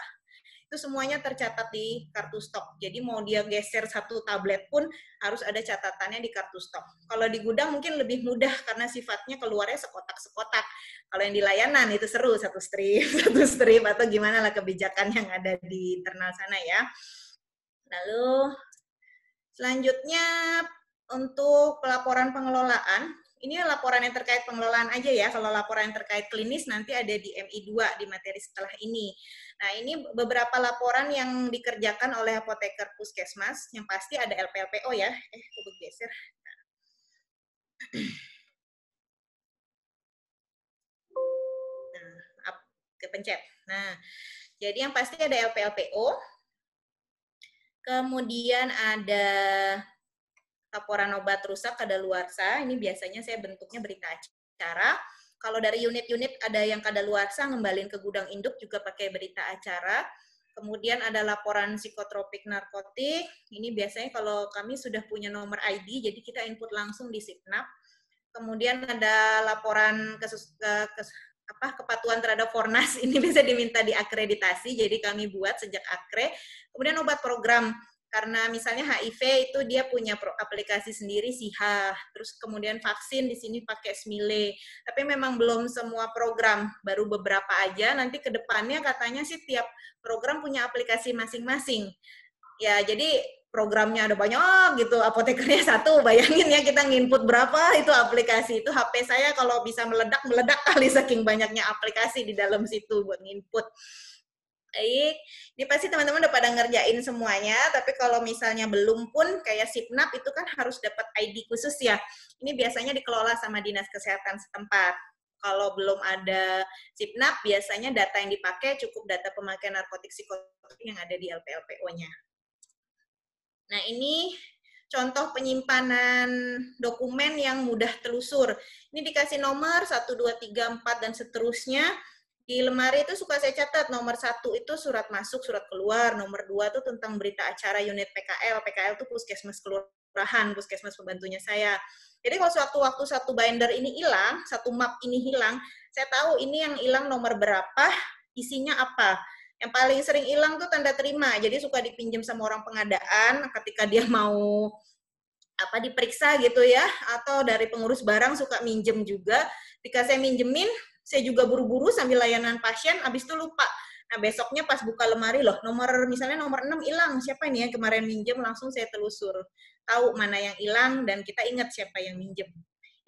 Itu semuanya tercatat di kartu stok. Jadi mau dia geser satu tablet pun harus ada catatannya di kartu stok. Kalau di gudang mungkin lebih mudah karena sifatnya keluarnya sekotak-sekotak. Kalau yang di layanan itu seru, satu strip atau gimana lah kebijakan yang ada di internal sana ya. Lalu selanjutnya untuk pelaporan pengelolaan, ini laporan yang terkait pengelolaan aja ya. Kalau laporan yang terkait klinis nanti ada di MI2 di materi setelah ini. Nah, ini beberapa laporan yang dikerjakan oleh apoteker puskesmas, yang pasti ada LP-LPO ya. Aku bergeser. Nah, kepencet. Nah, jadi yang pasti ada LP-LPO. Kemudian ada laporan obat rusak kadaluarsa, ini biasanya saya bentuknya berita acara. Kalau dari unit-unit ada yang kadaluarsa, ngembalin ke gudang induk juga pakai berita acara. Kemudian ada laporan psikotropik narkotik, ini biasanya kalau kami sudah punya nomor ID, jadi kita input langsung di Sipnap. Kemudian ada laporan kepatuhan terhadap Fornas, ini bisa diminta diakreditasi, jadi kami buat sejak akre. Kemudian obat program, karena misalnya HIV itu dia punya aplikasi sendiri SIHA, terus kemudian vaksin di sini pakai SMILE, tapi memang belum semua program, baru beberapa aja, nanti ke depannya katanya sih tiap program punya aplikasi masing-masing. Ya, jadi programnya ada banyak gitu, apotekernya satu, bayangin ya kita nginput berapa itu aplikasi, itu HP saya kalau bisa meledak kali saking banyaknya aplikasi di dalam situ buat nginput. Baik, ini pasti teman-teman udah pada ngerjain semuanya, tapi kalau misalnya belum pun, kayak Sipnap itu kan harus dapat ID khusus ya. Ini biasanya dikelola sama Dinas Kesehatan setempat. Kalau belum ada Sipnap, biasanya data yang dipakai cukup data pemakaian narkotik psikotropik yang ada di LPLPO-nya. Nah, ini contoh penyimpanan dokumen yang mudah telusur. Ini dikasih nomor 1, 2, 3, 4, dan seterusnya. Di lemari itu suka saya catat, nomor 1 itu surat masuk, surat keluar, nomor 2 itu tentang berita acara unit PKL, PKL itu puskesmas kelurahan, puskesmas pembantunya saya. Jadi kalau sewaktu-waktu satu binder ini hilang, satu map ini hilang, saya tahu ini yang hilang nomor berapa, isinya apa. Yang paling sering hilang tuh tanda terima, jadi suka dipinjam sama orang pengadaan ketika dia mau diperiksa gitu ya, atau dari pengurus barang suka minjem juga, ketika saya minjemin, saya juga buru-buru sambil layanan pasien, habis itu lupa. Nah, besoknya pas buka lemari, loh, misalnya nomor 6 hilang, siapa ini yang kemarin minjem, langsung saya telusur. Tahu mana yang hilang, dan kita ingat siapa yang minjem.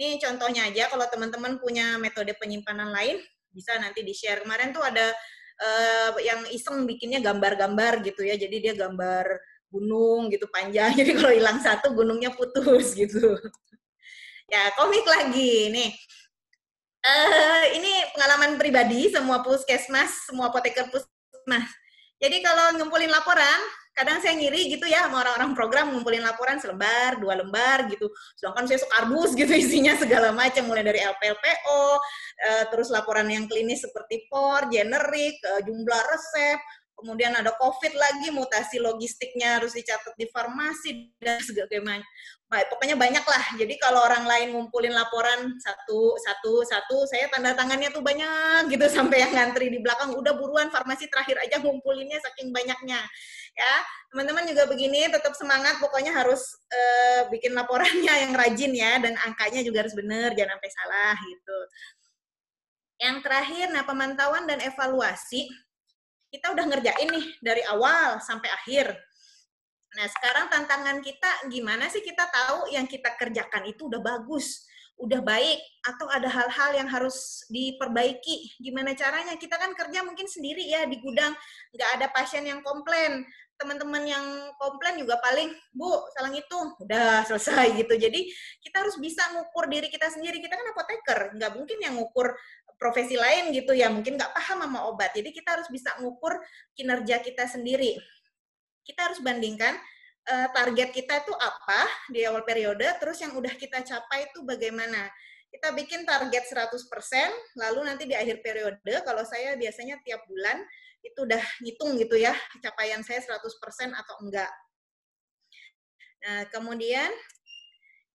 Ini contohnya aja, kalau teman-teman punya metode penyimpanan lain, bisa nanti di-share. Kemarin tuh ada yang iseng bikinnya gambar-gambar gitu ya, jadi dia gambar gunung gitu panjang, jadi kalau hilang satu, gunungnya putus gitu. Ya, komik lagi, nih. Ini pengalaman pribadi semua puskesmas, semua apoteker puskesmas. Jadi kalau ngumpulin laporan, kadang saya ngiri gitu ya sama orang-orang program ngumpulin laporan selembar, 2 lembar gitu. Sedangkan saya sekardus gitu isinya segala macam, mulai dari LPLPO, terus laporan yang klinis seperti POR, generik, jumlah resep, kemudian ada COVID lagi, mutasi logistiknya harus dicatat di farmasi, dan segala macam. Pokoknya banyak lah. Jadi kalau orang lain ngumpulin laporan satu, saya tanda tangannya tuh banyak gitu, sampai yang ngantri di belakang, udah buruan farmasi terakhir aja ngumpulinnya saking banyaknya. Ya, teman-teman juga begini, tetap semangat, pokoknya harus bikin laporannya yang rajin ya, dan angkanya juga harus benar, jangan sampai salah gitu. Yang terakhir, nah pemantauan dan evaluasi. Kita udah ngerjain nih dari awal sampai akhir. Nah, sekarang tantangan kita gimana sih kita tahu yang kita kerjakan itu udah bagus, udah baik, atau ada hal-hal yang harus diperbaiki. Gimana caranya? Kita kan kerja mungkin sendiri ya di gudang, nggak ada pasien yang komplain. Teman-teman yang komplain juga paling, Bu, salah ngitung, udah selesai gitu. Jadi kita harus bisa ngukur diri kita sendiri. Kita kan apoteker, nggak mungkin yang ngukur profesi lain gitu ya, mungkin nggak paham sama obat. Jadi kita harus bisa ngukur kinerja kita sendiri. Kita harus bandingkan target kita itu apa di awal periode, terus yang udah kita capai itu bagaimana. Kita bikin target 100%, lalu nanti di akhir periode, kalau saya biasanya tiap bulan, itu udah ngitung gitu ya, capaian saya 100% atau enggak. Nah, kemudian,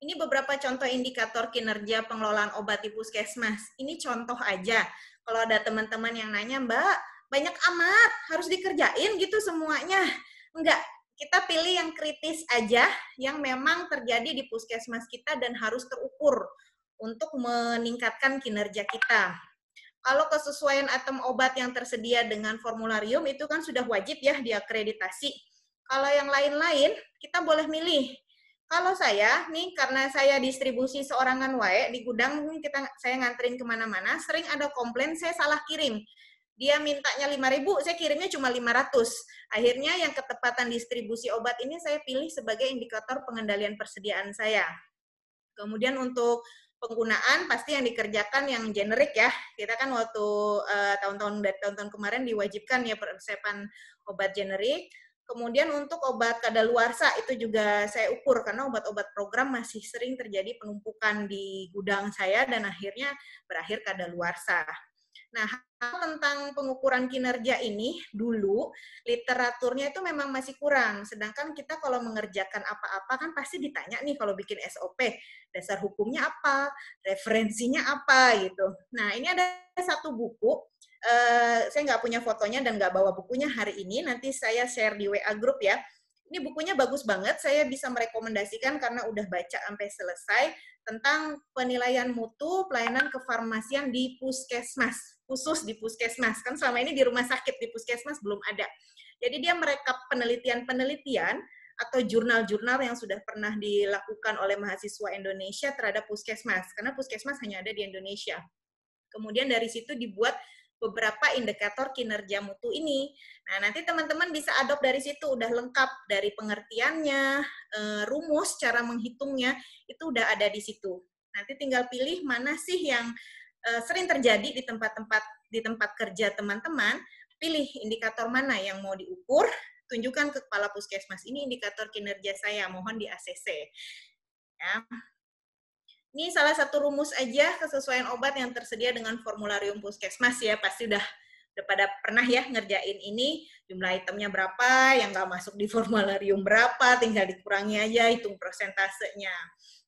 ini beberapa contoh indikator kinerja pengelolaan obat di puskesmas. Ini contoh aja. Kalau ada teman-teman yang nanya, Mbak, banyak amat, harus dikerjain gitu semuanya. Enggak, kita pilih yang kritis aja, yang memang terjadi di puskesmas kita dan harus terukur untuk meningkatkan kinerja kita. Kalau kesesuaian item obat yang tersedia dengan formularium, itu kan sudah wajib ya diakreditasi. Kalau yang lain-lain, kita boleh milih. Kalau saya, nih karena saya distribusi seorangan wae, di gudang saya nganterin kemana-mana, sering ada komplain saya salah kirim. Dia mintanya 5.000, saya kirimnya cuma 500. Akhirnya yang ketepatan distribusi obat ini saya pilih sebagai indikator pengendalian persediaan saya. Kemudian untuk penggunaan pasti yang dikerjakan yang generik ya. Kita kan waktu tahun-tahun kemarin diwajibkan ya persiapan obat generik. Kemudian untuk obat kadaluarsa itu juga saya ukur karena obat-obat program masih sering terjadi penumpukan di gudang saya dan akhirnya berakhir kadaluarsa. Nah, hal tentang pengukuran kinerja ini dulu literaturnya itu memang masih kurang. Sedangkan kita kalau mengerjakan apa-apa kan pasti ditanya nih kalau bikin SOP, dasar hukumnya apa, referensinya apa gitu. Nah, ini ada satu buku, saya nggak punya fotonya dan nggak bawa bukunya hari ini, nanti saya share di WA group ya. Ini bukunya bagus banget, saya bisa merekomendasikan karena udah baca sampai selesai tentang penilaian mutu pelayanan kefarmasian di puskesmas, khusus di puskesmas. Kan selama ini di rumah sakit, di puskesmas belum ada. Jadi dia merekap penelitian-penelitian atau jurnal-jurnal yang sudah pernah dilakukan oleh mahasiswa Indonesia terhadap puskesmas, karena puskesmas hanya ada di Indonesia. Kemudian dari situ dibuat beberapa indikator kinerja mutu ini. Nah, nanti teman-teman bisa adopt dari situ, udah lengkap dari pengertiannya, rumus cara menghitungnya, itu udah ada di situ. Nanti tinggal pilih mana sih yang sering terjadi di tempat kerja teman-teman, pilih indikator mana yang mau diukur, tunjukkan ke kepala puskesmas, ini indikator kinerja saya, mohon di ACC. Ya. Ini salah satu rumus aja kesesuaian obat yang tersedia dengan formularium puskesmas ya, pasti udah pada pernah ya ngerjain ini, jumlah itemnya berapa, yang nggak masuk di formularium berapa, tinggal dikurangi aja, hitung persentasenya.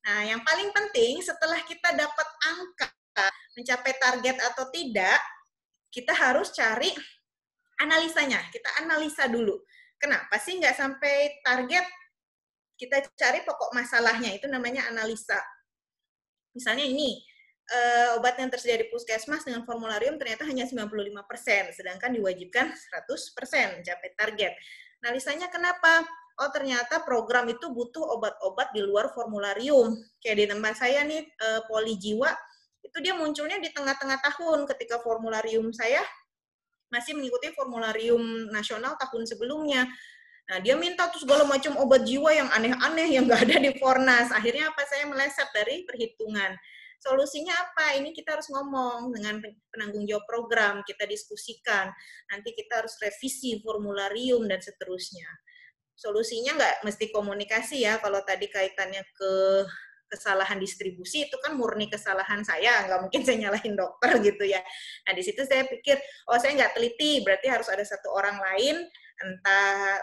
Nah, yang paling penting setelah kita dapat angka, mencapai target atau tidak, kita harus cari analisanya, kita analisa dulu. Kenapa sih nggak sampai target? Kita cari pokok masalahnya, itu namanya analisa. Misalnya ini, obat yang tersedia di puskesmas dengan formularium ternyata hanya 95%, sedangkan diwajibkan 100% mencapai target. Analisanya kenapa? Oh, ternyata program itu butuh obat-obat di luar formularium. Kayak di tempat saya nih, Poli Jiwa, itu dia munculnya di tengah-tengah tahun ketika formularium saya masih mengikuti formularium nasional tahun sebelumnya. Nah, dia minta tuh segala macam obat jiwa yang aneh-aneh yang nggak ada di Fornas. Akhirnya apa? Saya meleset dari perhitungan. Solusinya apa? Ini kita harus ngomong dengan penanggung jawab program, kita diskusikan. Nanti kita harus revisi formularium dan seterusnya. Solusinya nggak mesti komunikasi ya. Kalau tadi kaitannya ke kesalahan distribusi, itu kan murni kesalahan saya, nggak mungkin saya nyalahin dokter gitu ya. Nah, di situ saya pikir, oh saya nggak teliti, berarti harus ada satu orang lain, entah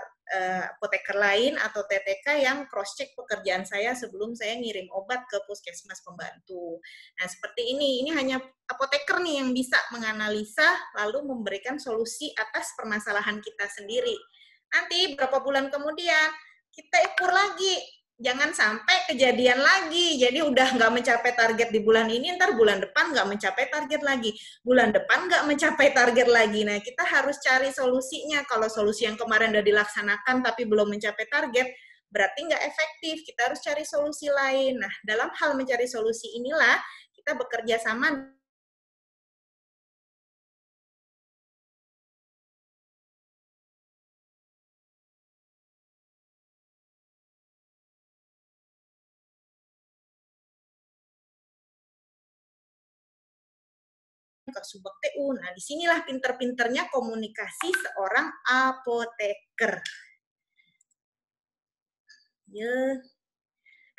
apoteker lain atau TTK yang cross-check pekerjaan saya sebelum saya ngirim obat ke puskesmas pembantu. Nah, seperti ini hanya apoteker nih yang bisa menganalisa lalu memberikan solusi atas permasalahan kita sendiri. Nanti beberapa bulan kemudian kita ukur lagi, jangan sampai kejadian lagi, jadi udah nggak mencapai target di bulan ini, ntar bulan depan nggak mencapai target lagi, bulan depan nggak mencapai target lagi. Nah, kita harus cari solusinya. Kalau solusi yang kemarin udah dilaksanakan tapi belum mencapai target, berarti nggak efektif, kita harus cari solusi lain. Nah, dalam hal mencari solusi inilah, kita bekerja sama ke Subak TU. Nah, disinilah pinter-pinternya komunikasi seorang apoteker. Ya.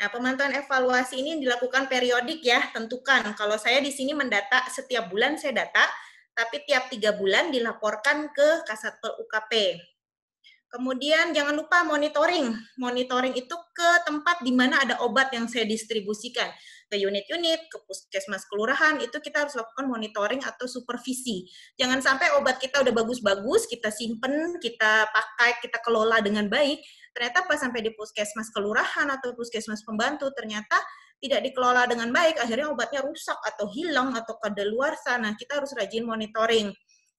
Nah, pemantauan evaluasi ini dilakukan periodik ya, tentukan. Kalau saya di sini mendata, setiap bulan saya data, tapi tiap 3 bulan dilaporkan ke Kasatpol UKP. Kemudian jangan lupa monitoring. Monitoring itu ke tempat di mana ada obat yang saya distribusikan. Ke unit-unit, ke puskesmas kelurahan, itu kita harus lakukan monitoring atau supervisi. Jangan sampai obat kita udah bagus-bagus, kita simpen, kita pakai, kita kelola dengan baik, ternyata pas sampai di puskesmas kelurahan atau puskesmas pembantu, ternyata tidak dikelola dengan baik, akhirnya obatnya rusak atau hilang atau kadaluarsa. Nah, kita harus rajin monitoring.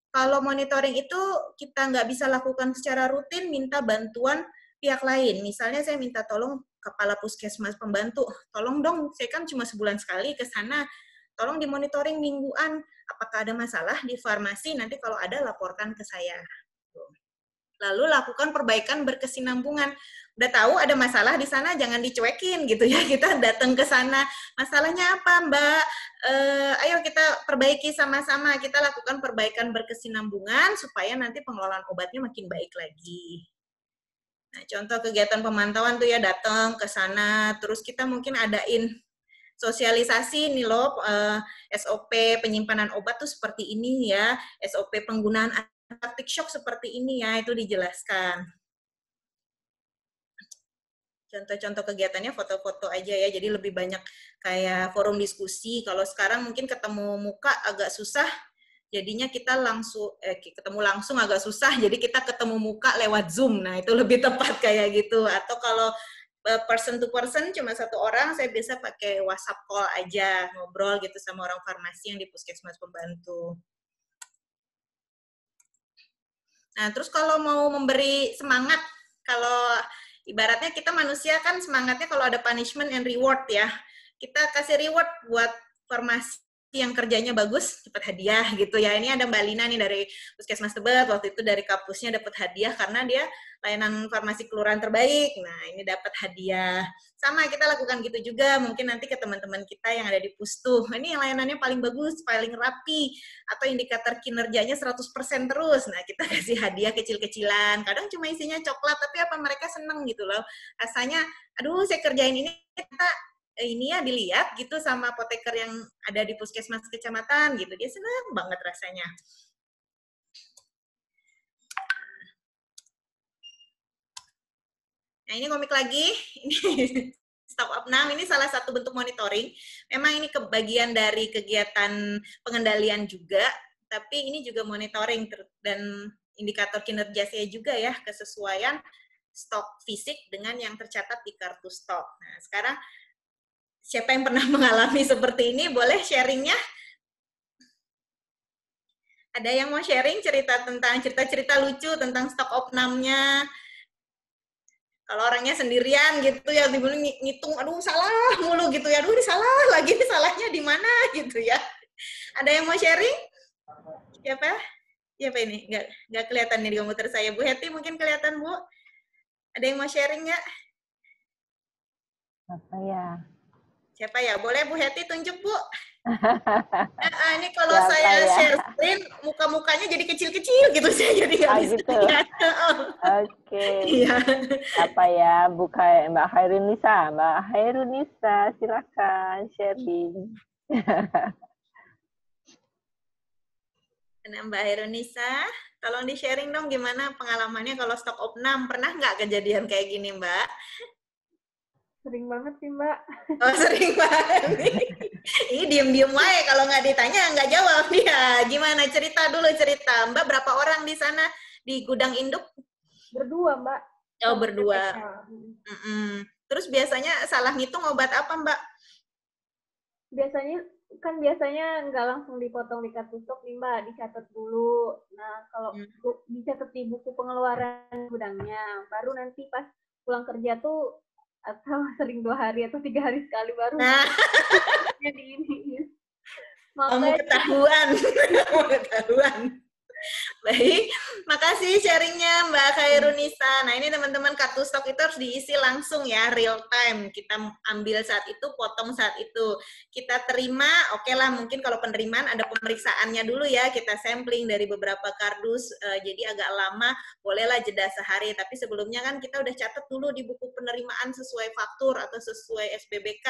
Kalau monitoring itu kita nggak bisa lakukan secara rutin, minta bantuan pihak lain. Misalnya saya minta tolong kepala puskesmas pembantu, tolong dong, saya kan cuma sebulan sekali ke sana, tolong dimonitoring mingguan, apakah ada masalah di farmasi, nanti kalau ada laporkan ke saya. Lalu lakukan perbaikan berkesinambungan. Udah tahu ada masalah di sana, jangan dicuekin gitu ya. Kita datang ke sana, masalahnya apa Mbak? Ayo kita perbaiki sama-sama. Kita lakukan perbaikan berkesinambungan supaya nanti pengelolaan obatnya makin baik lagi. Nah, contoh kegiatan pemantauan tuh ya, datang ke sana, terus kita mungkin adain sosialisasi nih loh, SOP penyimpanan obat tuh seperti ini ya, SOP penggunaan antiseptik shock seperti ini ya, itu dijelaskan. Contoh-contoh kegiatannya foto-foto aja ya, jadi lebih banyak kayak forum diskusi. Kalau sekarang mungkin ketemu muka agak susah, jadinya kita langsung ketemu langsung agak susah, jadi kita ketemu muka lewat Zoom. Nah, itu lebih tepat kayak gitu. Atau kalau person to person cuma satu orang, saya biasa pakai WhatsApp call aja, ngobrol gitu sama orang farmasi yang di puskesmas pembantu. Nah, terus kalau mau memberi semangat, kalau ibaratnya kita manusia kan semangatnya kalau ada punishment and reward ya. Kita kasih reward buat farmasi yang kerjanya bagus, dapat hadiah gitu ya. Ini ada Mbak Lina nih dari Puskesmas Tebet, waktu itu dari kampusnya dapat hadiah karena dia layanan farmasi kelurahan terbaik. Nah, ini dapat hadiah. Sama kita lakukan gitu juga, mungkin nanti ke teman-teman kita yang ada di Pustu. Ini yang layanannya paling bagus, paling rapi, atau indikator kinerjanya 100% terus. Nah, kita kasih hadiah kecil-kecilan. Kadang cuma isinya coklat, tapi apa mereka seneng gitu loh. Rasanya, aduh saya kerjain ini, kita ini ya dilihat gitu sama apoteker yang ada di puskesmas kecamatan gitu. Dia senang banget rasanya. Nah, ini komik lagi. Ini Stop Opnam, ini salah satu bentuk monitoring. Memang ini kebagian dari kegiatan pengendalian juga, tapi ini juga monitoring dan indikator kinerja saya juga ya, kesesuaian stok fisik dengan yang tercatat di kartu stok. Nah, sekarang siapa yang pernah mengalami seperti ini, boleh sharingnya? Ada yang mau sharing cerita-cerita lucu tentang stok opnamnya? Kalau orangnya sendirian gitu ya, ngitung, aduh salah mulu gitu ya, aduh ini salah lagi, ini salahnya di mana gitu ya. Ada yang mau sharing? Siapa? Siapa ini? Nggak kelihatan nih di komputer saya. Bu Heti mungkin kelihatan, Bu? Ada yang mau sharing nggak? Apa ya? Siapa ya? Boleh Bu Heti tunjuk, Bu? Ini kalau Siapa saya ya? share screen, muka-mukanya jadi kecil-kecil gitu, saya jadi nggak bisa gitu. lihat. Oke. Iya. Apa ya? Bukan Mbak Hairunisa. Mbak Hairunisa, silakan sharing. Nah, Mbak Hairunisa, tolong di-sharing dong gimana pengalamannya kalau stok opnam. Pernah nggak kejadian kayak gini, Mbak? Sering banget sih, Mbak. Oh, sering banget. Ini diem-diem wae, kalau nggak ditanya nggak jawab dia. Gimana? Cerita dulu cerita. Mbak berapa orang di sana di gudang induk? Berdua, Mbak. Oh, berdua. Terus biasanya salah ngitung obat apa, Mbak? Biasanya nggak langsung dipotong di kartu stok nih, Mbak, dicatat dulu. Nah, kalau dicatat di buku pengeluaran gudangnya, baru nanti pas pulang kerja tuh, atau sering 2 hari atau 3 hari sekali baru jadi ini. Kamu ketahuan. Baik, makasih sharingnya Mbak Khairunisa. Nah, ini teman-teman, kartu stok itu harus diisi langsung ya, real time. Kita ambil saat itu, potong saat itu. Kita terima, oke lah, mungkin kalau penerimaan ada pemeriksaannya dulu ya, kita sampling dari beberapa kardus, jadi agak lama, bolehlah jeda sehari. Tapi sebelumnya kan kita udah catat dulu di buku penerimaan sesuai faktur atau sesuai SPBK.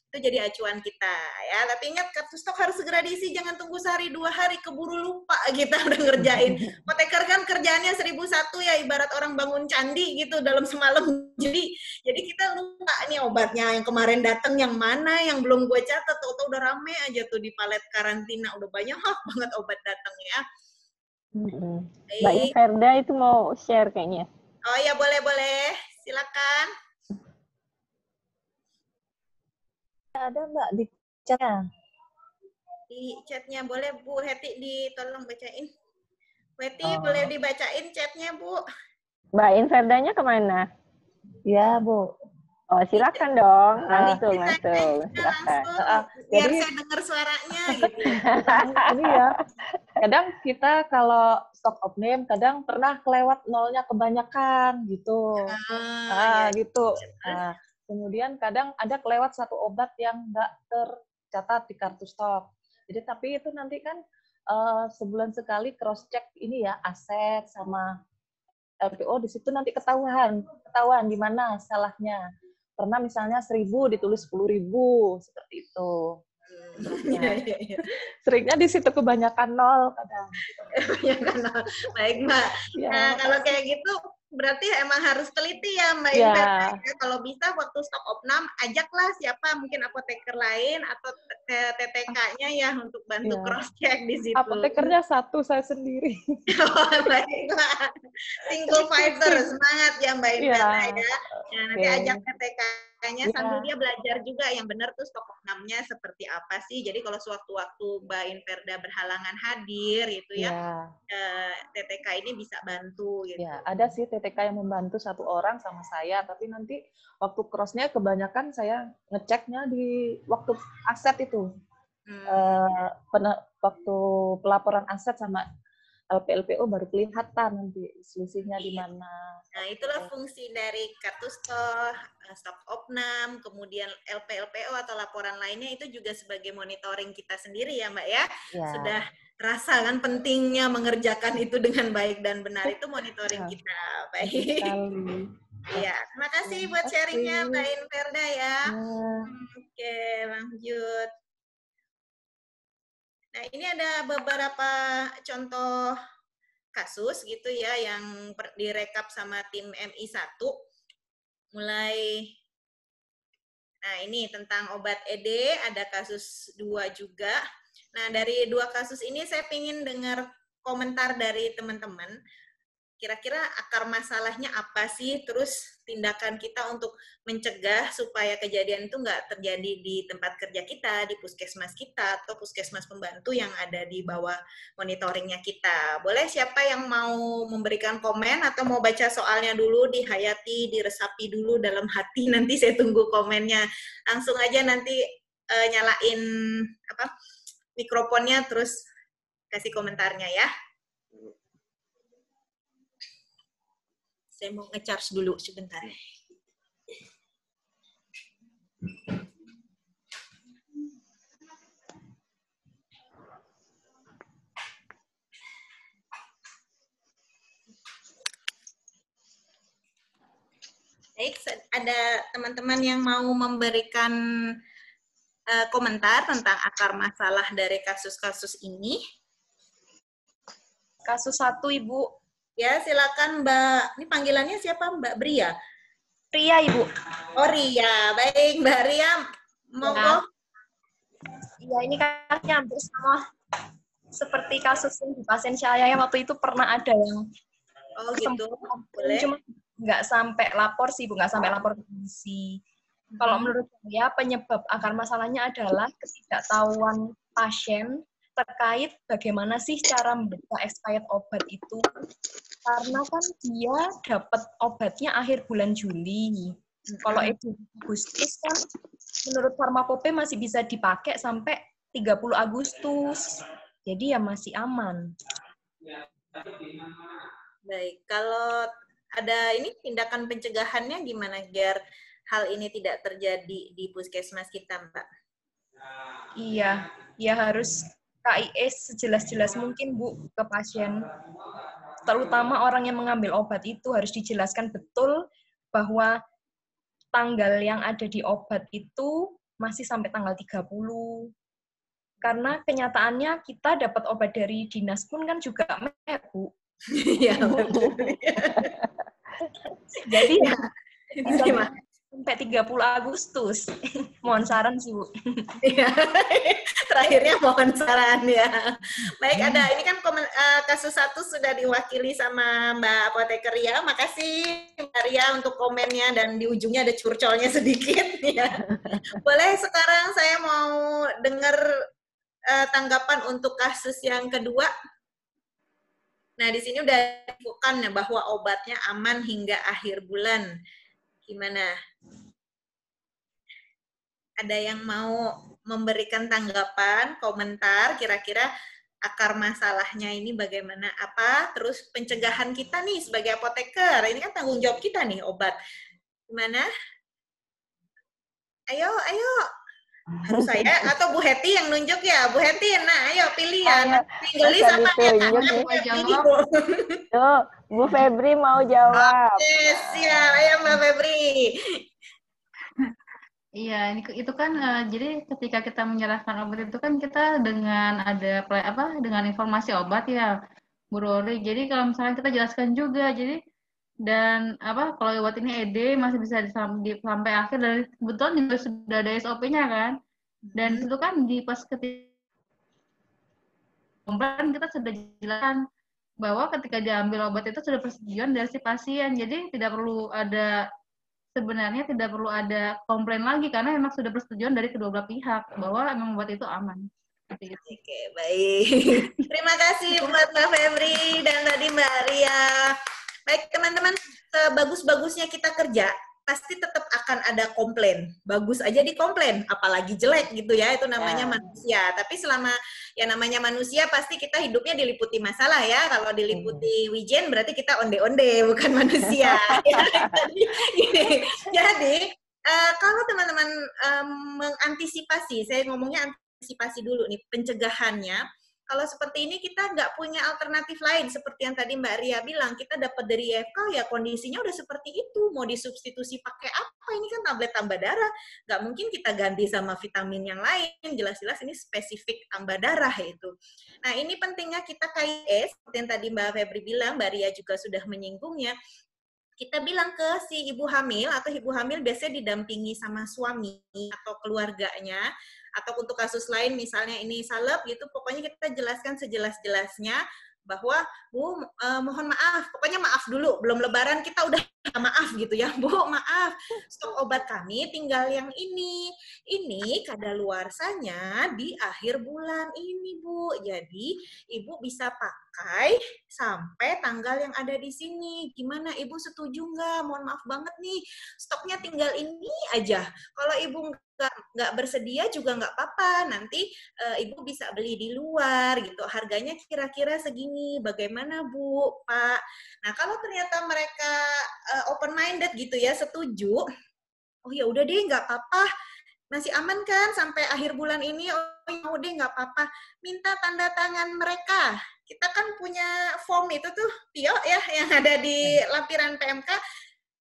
Itu jadi acuan kita ya. Tapi ingat, kartu stok harus segera diisi, jangan tunggu sehari 2 hari, keburu lupa kita udah ngerjain. Apoteker kan kerjaannya 1001 ya, ibarat orang bangun candi gitu dalam semalam. Jadi kita lupa nih obatnya yang kemarin datang yang mana, yang belum gue catat, tuh udah rame aja tuh di palet karantina, udah banyak banget obat datang ya. Mbak Inverda itu mau share kayaknya. Oh ya, boleh, silakan. Ada Mbak di chatnya. Di chatnya boleh Bu Heti ditolong bacain. Bu Heti boleh dibacain chatnya Bu. Mbak Inverdanya kemana? Ya Bu. Oh silakan dong, langsung. Silakan. Biar saya dengar suaranya gitu. Ini ya. Kadang kita kalau stok opname kadang pernah kelewat nolnya kebanyakan gitu. Gitu. Nah, kemudian kadang ada kelewat satu obat yang nggak tercatat di kartu stok. Jadi tapi itu nanti kan sebulan sekali cross check ini ya, aset sama LPO, di situ nanti ketahuan di mana salahnya. Pernah misalnya 1.000 ditulis 10.000 seperti itu. Seringnya di situ kebanyakan nol kadang. Kebanyakan nol. Baik, Mbak. Ya, nah, kalau kayak gitu berarti emang harus teliti ya, Mbak ya. Inver. Kalau bisa waktu stok opnam, ajaklah siapa mungkin apoteker lain atau TTK-nya ya untuk bantu cross check di situ. Apotekernya satu, saya sendiri. Oh, baiklah. Single fighter, semangat ya Mbak Inver ya. Nah, nanti ajak TTK-nya sambil dia belajar juga yang benar tuh stok opnamnya seperti apa sih. Jadi kalau sewaktu-waktu Mbak Inverda berhalangan hadir itu ya, TTK ini bisa bantu gitu. Ya, ada sih TTK yang membantu 1 orang sama saya, tapi nanti waktu cross-nya kebanyakan saya ngeceknya di waktu aset itu. Waktu pelaporan aset sama LPO baru kelihatan nanti selisihnya di mana. Nah, itulah fungsi dari kartu stok opnam, kemudian LPO atau laporan lainnya itu juga sebagai monitoring kita sendiri ya Mbak ya. Sudah rasa kan pentingnya mengerjakan itu dengan baik dan benar, itu monitoring kita. Baik. Iya, terima kasih buat sharingnya Mbak Inverda ya. Oke, lanjut. Nah, ini ada beberapa contoh kasus gitu ya yang direkap sama tim MI1. Mulai, nah ini tentang obat ED, ada kasus 2 juga. Nah, dari 2 kasus ini saya ingin dengar komentar dari teman-teman. Kira-kira akar masalahnya apa sih? Terus tindakan kita untuk mencegah supaya kejadian itu nggak terjadi di tempat kerja kita, di puskesmas kita, atau puskesmas pembantu yang ada di bawah monitoringnya kita. Boleh siapa yang mau memberikan komen atau mau baca soalnya dulu, dihayati, diresapi dulu dalam hati, nanti saya tunggu komennya. Langsung aja nanti nyalain mikrofonnya, terus kasih komentarnya ya. Saya mau nge-charge dulu sebentar. Baik, ada teman-teman yang mau memberikan komentar tentang akar masalah dari kasus-kasus ini? Kasus 1, Ibu. Ya, silakan Mbak. Ini panggilannya siapa? Mbak Bria? Ria, Ibu. Oh, Ria. Baik, Mbak Ria. Monggo. Iya, ini kan nyambung sama seperti kasus yang di pasien saya yang waktu itu pernah ada yang gitu. Boleh. Cuma nggak sampai lapor sih, Bu. Nggak sampai lapor ke polisi. Kalau menurut saya, penyebab akar masalahnya adalah ketidaktahuan pasien terkait bagaimana sih cara membaca expired obat itu. Karena kan dia dapat obatnya akhir bulan Juli. Kalau Agustus kan menurut Farmakope masih bisa dipakai sampai 30 Agustus. Jadi ya masih aman. Baik, kalau ada ini tindakan pencegahannya gimana biar hal ini tidak terjadi di puskesmas kita, Mbak? Iya, ya harus KIE sejelas-jelas mungkin, Bu, ke pasien. Terutama orang yang mengambil obat itu harus dijelaskan betul bahwa tanggal yang ada di obat itu masih sampai tanggal 30. Karena kenyataannya kita dapat obat dari dinas pun kan juga mepet, Bu. Iya, betul. Jadi ya, bisa sampai 30 Agustus. Mohon saran sih, Bu. Terakhirnya mohon saran ya. Baik, ada ini kan kasus 1 sudah diwakili sama Mbak Apoteker Ria. Makasih Mbak Ria untuk komennya, dan di ujungnya ada curcolnya sedikit ya. Boleh sekarang saya mau dengar tanggapan untuk kasus yang kedua. Nah, di sini udah disebutkan ya bahwa obatnya aman hingga akhir bulan. Gimana? Ada yang mau memberikan tanggapan, komentar, kira-kira akar masalahnya ini bagaimana, apa, terus pencegahan kita nih sebagai apoteker, ini kan tanggung jawab kita nih, obat. Gimana? Ayo. Harus saya atau Bu Heti yang nunjuk ya? Bu Heti, nah ayo pilih ya. Ayo, Gelis masa apa ya? ditunjuk Nah, nih. Bu Febri. Tuh, Bu Febri mau jawab. Oke, siap. Ayo Mbak Febri. Iya, itu kan jadi ketika kita menyerahkan obat itu kan kita dengan ada dengan informasi obat ya, Bu Rory. Jadi kalau misalnya kita jelaskan juga, jadi dan kalau obat ini ED masih bisa sampai akhir, dari kebetulan juga sudah ada SOP-nya kan. Dan itu kan di pas ketika komplain kita sudah jelaskan bahwa ketika diambil obat itu sudah persetujuan dari si pasien. Jadi sebenarnya tidak perlu ada komplain lagi karena memang sudah persetujuan dari kedua belah pihak bahwa memang obat itu aman. Oke, baik. Terima kasih buat Mbak Febri dan tadi Mbak Ria. Baik, teman-teman, sebagus-bagusnya kita kerja, pasti tetap akan ada komplain. Bagus aja dikomplain, apalagi jelek gitu ya, itu namanya manusia. Tapi selama ya namanya manusia, pasti kita hidupnya diliputi masalah ya. Kalau diliputi wijen, berarti kita onde-onde, bukan manusia. Jadi, kalau teman-teman mengantisipasi, saya ngomongnya antisipasi dulu nih, pencegahannya. Kalau seperti ini kita nggak punya alternatif lain, seperti yang tadi Mbak Ria bilang, kita dapat dari IFK ya kondisinya udah seperti itu, mau disubstitusi pakai apa, ini kan tablet tambah darah, nggak mungkin kita ganti sama vitamin yang lain, jelas-jelas ini spesifik tambah darah itu. Nah ini pentingnya kita KIS, seperti yang tadi Mbak Febri bilang, Mbak Ria juga sudah menyinggungnya, kita bilang ke si ibu hamil atau ibu hamil biasanya didampingi sama suami atau keluarganya, atau untuk kasus lain misalnya ini salep gitu, pokoknya kita jelaskan sejelas-jelasnya bahwa Bu mohon maaf, pokoknya maaf dulu, belum lebaran kita udah maaf gitu ya, Bu maaf, stok obat kami tinggal yang ini kadaluarsanya di akhir bulan ini Bu, jadi Ibu bisa pakai sampai tanggal yang ada di sini, gimana Ibu setuju nggak? Mohon maaf banget nih, stoknya tinggal ini aja, kalau Ibu nggak bersedia juga nggak apa-apa, nanti Ibu bisa beli di luar gitu, harganya kira-kira segini, bagaimana Bu, Pak? Nah kalau ternyata mereka open minded gitu ya, setuju, oh ya udah deh nggak apa-apa, masih aman kan sampai akhir bulan ini, oh ya udah nggak apa-apa, minta tanda tangan mereka. Kita kan punya form itu tuh, Tio ya, yang ada di lampiran PMK,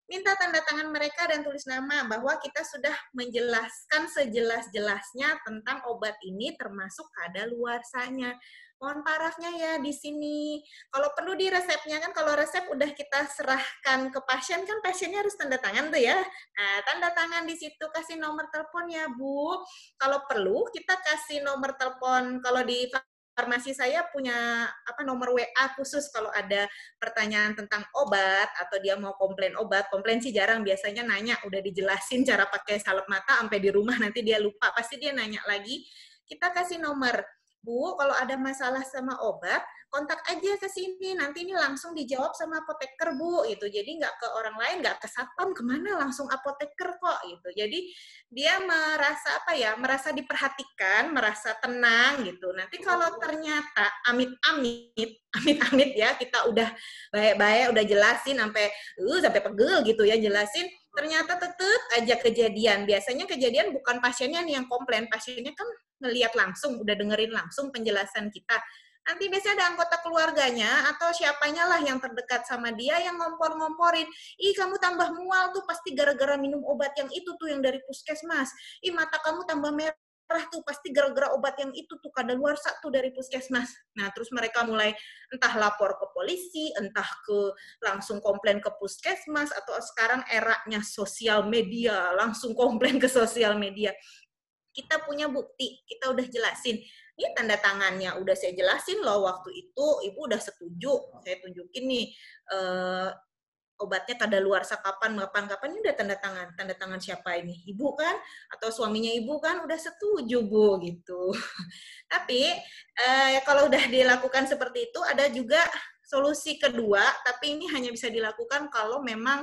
minta tanda tangan mereka dan tulis nama bahwa kita sudah menjelaskan sejelas-jelasnya tentang obat ini termasuk kadaluarsanya. Mohon parafnya ya di sini. Kalau perlu di resepnya kan, kalau resep udah kita serahkan ke pasien kan pasiennya harus tanda tangan tuh ya. Nah, tanda tangan di situ, kasih nomor telepon ya Bu. Kalau perlu kita kasih nomor telepon, kalau di farmasi saya punya nomor WA khusus kalau ada pertanyaan tentang obat atau dia mau komplain obat. Komplain sih jarang, biasanya nanya, udah dijelasin cara pakai salep mata sampai di rumah nanti dia lupa, pasti dia nanya lagi. Kita kasih nomor, Bu, kalau ada masalah sama obat, kontak aja ke sini, nanti ini langsung dijawab sama apoteker Bu, gitu. Jadi nggak ke orang lain, nggak ke satpam, kemana, langsung apoteker kok, gitu. Jadi dia merasa merasa diperhatikan, merasa tenang, gitu. Nanti kalau ternyata amit-amit ya, kita udah baik-baik, udah jelasin sampai pegel gitu ya, jelasin, ternyata tetep aja kejadian. Biasanya kejadian bukan pasiennya nih yang komplain, pasiennya kan ngelihat langsung, udah dengerin langsung penjelasan kita. Nanti biasanya ada anggota keluarganya atau siapanya lah yang terdekat sama dia yang ngompor-ngomporin. Ih, kamu tambah mual tuh pasti gara-gara minum obat yang itu tuh yang dari puskesmas. Ih, mata kamu tambah merah tuh pasti gara-gara obat yang itu tuh kadaluarsa tuh dari puskesmas. Nah, terus mereka mulai entah lapor ke polisi, entah langsung komplain ke puskesmas, atau sekarang eranya sosial media, langsung komplain ke sosial media. Kita punya bukti, kita udah jelasin. Ini tanda tangannya, udah saya jelasin loh waktu itu, Ibu udah setuju, saya tunjukin nih obatnya kadaluarsa kapan, ini udah tanda tangan siapa ini? Ibu kan? Atau suaminya Ibu kan? Udah setuju Bu, gitu. Tapi kalau udah dilakukan seperti itu, ada juga solusi kedua, tapi ini hanya bisa dilakukan kalau memang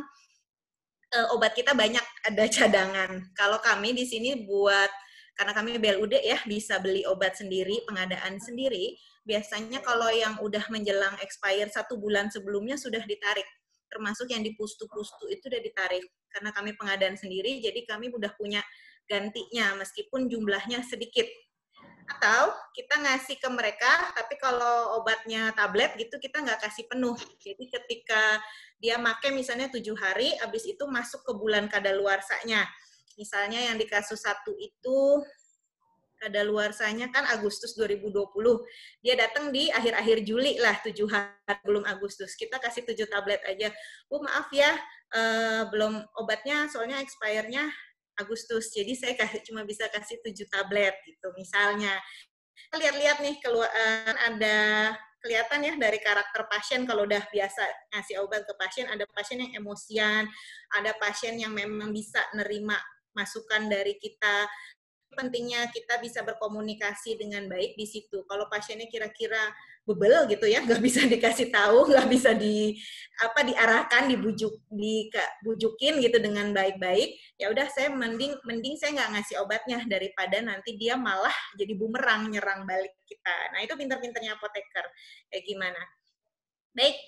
obat kita banyak, ada cadangan. Kalau kami di sini karena kami BLUD ya, bisa beli obat sendiri, pengadaan sendiri, biasanya kalau yang udah menjelang expire 1 bulan sebelumnya sudah ditarik. Termasuk yang di pustu-pustu itu udah ditarik. Karena kami pengadaan sendiri, jadi kami udah punya gantinya meskipun jumlahnya sedikit. Atau kita ngasih ke mereka, tapi kalau obatnya tablet gitu kita nggak kasih penuh. Jadi ketika dia pakai misalnya 7 hari, habis itu masuk ke bulan kadaluarsanya. Misalnya yang di kasus 1 itu kadaluarsanya kan Agustus 2020. Dia datang di akhir-akhir Juli lah, 7 hari belum Agustus. Kita kasih 7 tablet aja. Bu maaf ya, belum obatnya soalnya expire-nya Agustus. Jadi saya cuma bisa kasih 7 tablet gitu misalnya. Lihat-lihat nih ada kelihatan ya dari karakter pasien. Kalau udah biasa ngasih obat ke pasien, ada pasien yang emosian, ada pasien yang memang bisa nerima masukan dari kita. Pentingnya kita bisa berkomunikasi dengan baik di situ. Kalau pasiennya kira-kira bebel gitu ya, nggak bisa dikasih tahu, nggak bisa diarahkan, dibujukin gitu dengan baik-baik, ya udah saya mending saya nggak ngasih obatnya daripada nanti dia malah jadi bumerang nyerang balik kita. Nah itu pinter-pinternya apoteker. Kayak gimana? Baik,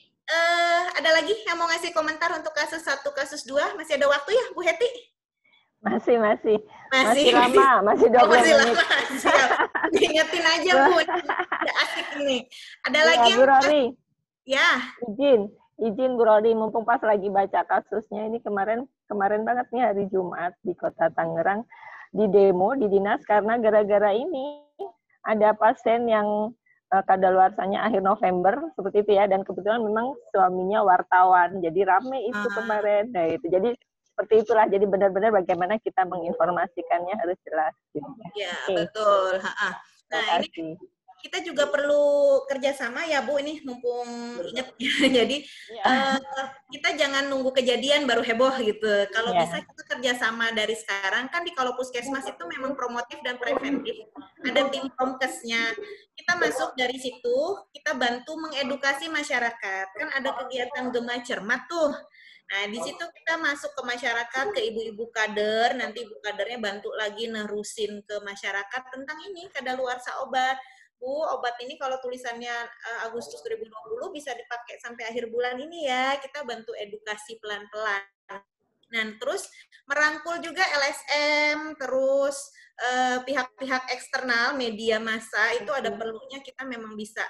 ada lagi yang mau ngasih komentar untuk kasus 1, kasus 2? Masih ada waktu ya, Bu Heti? Masih lama, masih 20 menit. Lama, siap. Diingetin aja, Bu. Udah asik ini. Ada lagi Bu Rory. Ya. Izin Bu Rory, mumpung pas lagi baca kasusnya ini kemarin banget nih hari Jumat di Kota Tangerang di demo di dinas karena gara-gara ini ada pasien yang kadaluarsanya akhir November seperti itu ya, dan kebetulan memang suaminya wartawan, jadi rame itu kemarin. Nah itu jadi seperti itulah, jadi benar-benar bagaimana kita menginformasikannya harus jelas. Gitu. Ya, betul. Nah, ini kita juga perlu kerjasama ya, Bu, ini mumpung ingat. Jadi, kita jangan nunggu kejadian baru heboh gitu. Kalau bisa kita kerjasama dari sekarang, kan kalau puskesmas itu memang promotif dan preventif. Ada tim promkesnya. Kita masuk dari situ, kita bantu mengedukasi masyarakat. Kan ada kegiatan Gema Cermat tuh. Nah, di situ kita masuk ke masyarakat, ke ibu-ibu kader, nanti ibu kadernya bantu lagi nerusin ke masyarakat tentang ini, kadaluarsa obat. Bu, obat ini kalau tulisannya Agustus 2020 bisa dipakai sampai akhir bulan ini ya, kita bantu edukasi pelan-pelan. Nah, terus merangkul juga LSM, terus pihak-pihak eksternal, media massa, itu ada perlunya kita memang bisa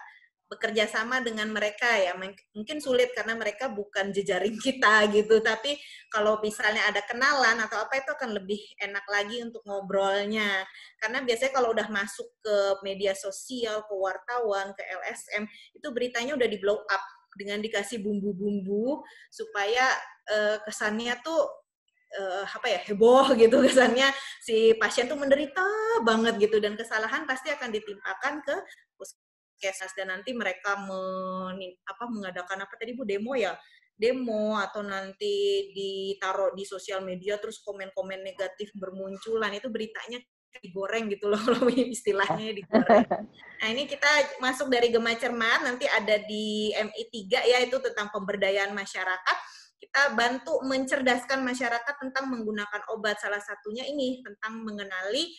bekerja sama dengan mereka ya, mungkin sulit karena mereka bukan jejaring kita gitu, tapi kalau misalnya ada kenalan atau apa itu akan lebih enak lagi untuk ngobrolnya, karena biasanya kalau udah masuk ke media sosial, ke wartawan, ke LSM, itu beritanya udah di blow up dengan dikasih bumbu-bumbu supaya kesannya tuh heboh gitu, kesannya si pasien tuh menderita banget gitu, dan kesalahan pasti akan ditimpakan ke puskesmas, dan nanti mereka mengadakan apa tadi Bu, demo atau nanti ditaruh di sosial media terus komen-komen negatif bermunculan, itu beritanya digoreng gitu loh kalau istilahnya digoreng. Nah ini kita masuk dari Gema Cermat, nanti ada di MI 3 ya, itu tentang pemberdayaan masyarakat. Kita bantu mencerdaskan masyarakat tentang menggunakan obat, salah satunya ini tentang mengenali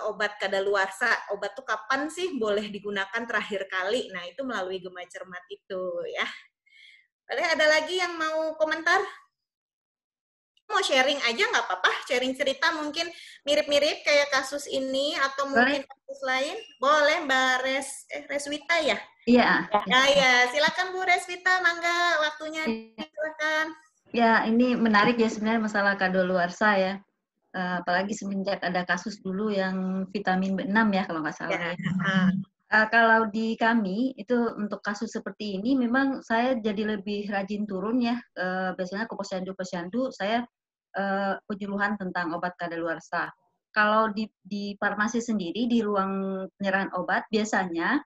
obat kadaluarsa, obat tuh kapan sih boleh digunakan terakhir kali. Nah, itu melalui Gema Cermat itu ya. Boleh ada lagi yang mau komentar? Mau sharing aja nggak apa-apa, sharing cerita mungkin mirip-mirip kayak kasus ini atau mungkin kasus lain. Boleh Mbak Reswita ya? Iya. Ya, silakan Bu Reswita, mangga waktunya silakan. Ya, ini menarik ya sebenarnya masalah kadaluarsa ya. Apalagi semenjak ada kasus dulu yang vitamin B6 ya kalau nggak salah. Kalau di kami itu untuk kasus seperti ini memang saya jadi lebih rajin turun ya. Biasanya ke posyandu saya penyuluhan tentang obat kadaluarsa. Kalau di farmasi sendiri di ruang penyerahan obat biasanya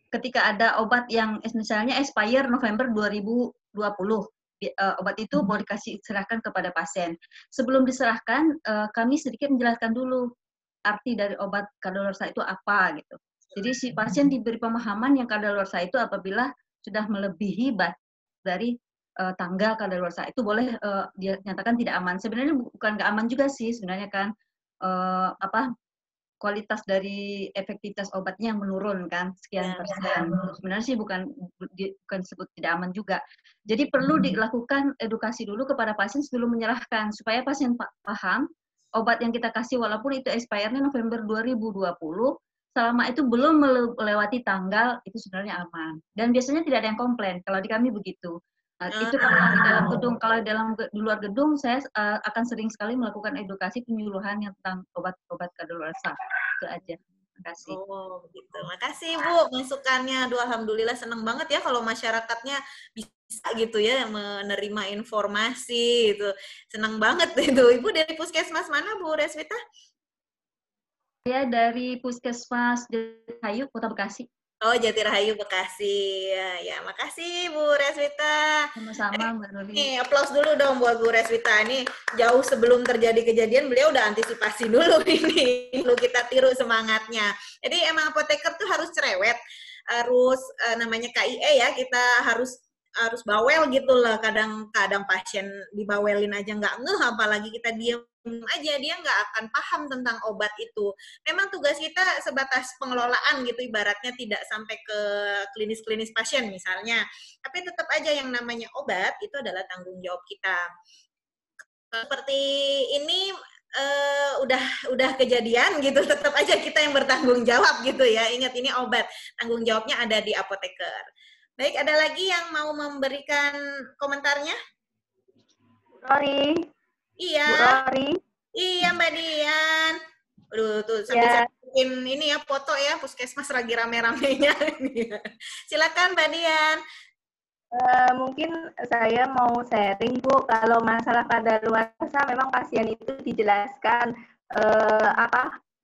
ketika ada obat yang misalnya expire November 2020, obat itu boleh dikasih serahkan kepada pasien. Sebelum diserahkan, kami sedikit menjelaskan dulu arti dari obat kadaluarsa itu apa gitu. Jadi si pasien diberi pemahaman yang kadaluarsa itu apabila sudah melebihi dari tanggal kadaluarsa itu boleh dia nyatakan tidak aman. Sebenarnya bukan nggak aman juga sih sebenarnya kan kualitas dari efektivitas obatnya yang menurun kan sekian persen. Sebenarnya sih bukan disebut tidak aman juga. Jadi perlu dilakukan edukasi dulu kepada pasien sebelum menyerahkan supaya pasien paham obat yang kita kasih walaupun itu expire-nya November 2020, selama itu belum melewati tanggal, itu sebenarnya aman. Dan biasanya tidak ada yang komplain. Kalau di kami begitu. Itu kalau di dalam gedung. Kalau di luar gedung, saya akan sering sekali melakukan edukasi penyuluhan yang tentang obat-obat kadaluarsa. Itu aja. Terima kasih. Oh, begitu. Makasih Bu masukannya. Aduh, alhamdulillah seneng banget ya kalau masyarakatnya bisa gitu ya menerima informasi itu. Seneng banget itu. Ibu dari Puskesmas mana Bu Reswita? Saya dari Puskesmas Jatirahayu, Kota Bekasi. Oh, Jatirahayu, Bekasi. Ya, makasih Bu Reswita. Sama-sama, Mbak Nuri. Nih, aplaus dulu dong buat Bu Reswita. Ini jauh sebelum terjadi kejadian, beliau udah antisipasi dulu ini. Perlu kita tiru semangatnya. Jadi emang apoteker tuh harus cerewet, harus namanya KIE ya, kita harus bawel gitu lah. Kadang pasien dibawelin aja nggak ngeh, apalagi kita diem aja, dia nggak akan paham tentang obat itu. Memang tugas kita sebatas pengelolaan gitu, ibaratnya tidak sampai ke klinis-klinis pasien misalnya. Tapi tetap aja yang namanya obat itu adalah tanggung jawab kita. Seperti ini udah kejadian gitu, tetap aja kita yang bertanggung jawab gitu ya. Ingat ini obat, tanggung jawabnya ada di apoteker. Baik, ada lagi yang mau memberikan komentarnya? Rory. Iya. Bu Rory. Iya, Mbak Dian. Aduh, tuh sambil saya bikin ini ya foto ya, Puskesmas lagi rame-ramenya. Silakan Mbak Dian. Mungkin saya mau sharing Bu, kalau masalah kadaluarsa memang pasien itu dijelaskan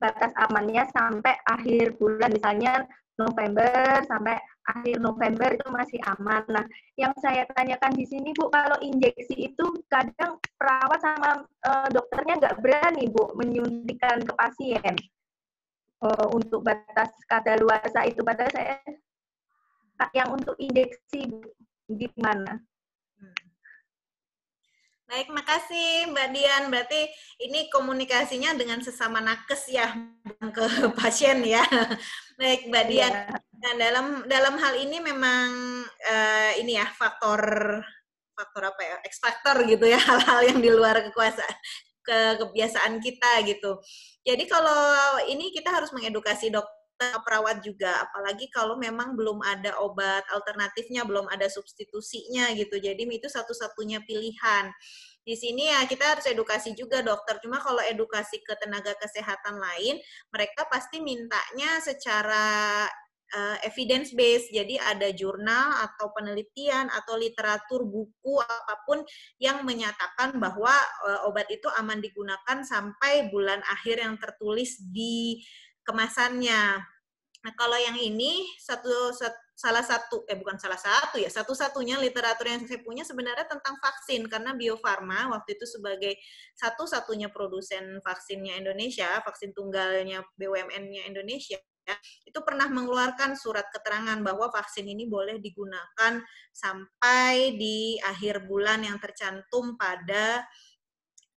batas amannya sampai akhir bulan, misalnya November sampai akhir November itu masih aman. Nah, yang saya tanyakan di sini Bu, kalau injeksi itu kadang perawat sama dokternya nggak berani Bu menyuntikkan ke pasien untuk batas kadaluarsa itu. Padahal saya yang untuk injeksi gimana? Baik, makasih Mbak Dian. Berarti ini komunikasinya dengan sesama nakes ya, bukan ke pasien ya. Baik, Mbak Dian. Nah, dalam hal ini memang ini ya faktor apa ya? X faktor gitu ya, hal-hal yang di luar kebiasaan kita gitu. Jadi kalau ini kita harus mengedukasi dokter, perawat juga, apalagi kalau memang belum ada obat alternatifnya, belum ada substitusinya gitu. Jadi itu satu-satunya pilihan. Di sini ya kita harus edukasi juga dokter. Cuma kalau edukasi ke tenaga kesehatan lain, mereka pasti mintanya secara evidence based. Jadi ada jurnal atau penelitian atau literatur buku apapun yang menyatakan bahwa obat itu aman digunakan sampai bulan akhir yang tertulis di kemasannya. Nah, kalau yang ini satu-satunya literatur yang saya punya sebenarnya tentang vaksin, karena Bio Farma waktu itu sebagai satu-satunya produsen vaksinnya Indonesia, vaksin tunggalnya BUMN-nya Indonesia, itu pernah mengeluarkan surat keterangan bahwa vaksin ini boleh digunakan sampai di akhir bulan yang tercantum pada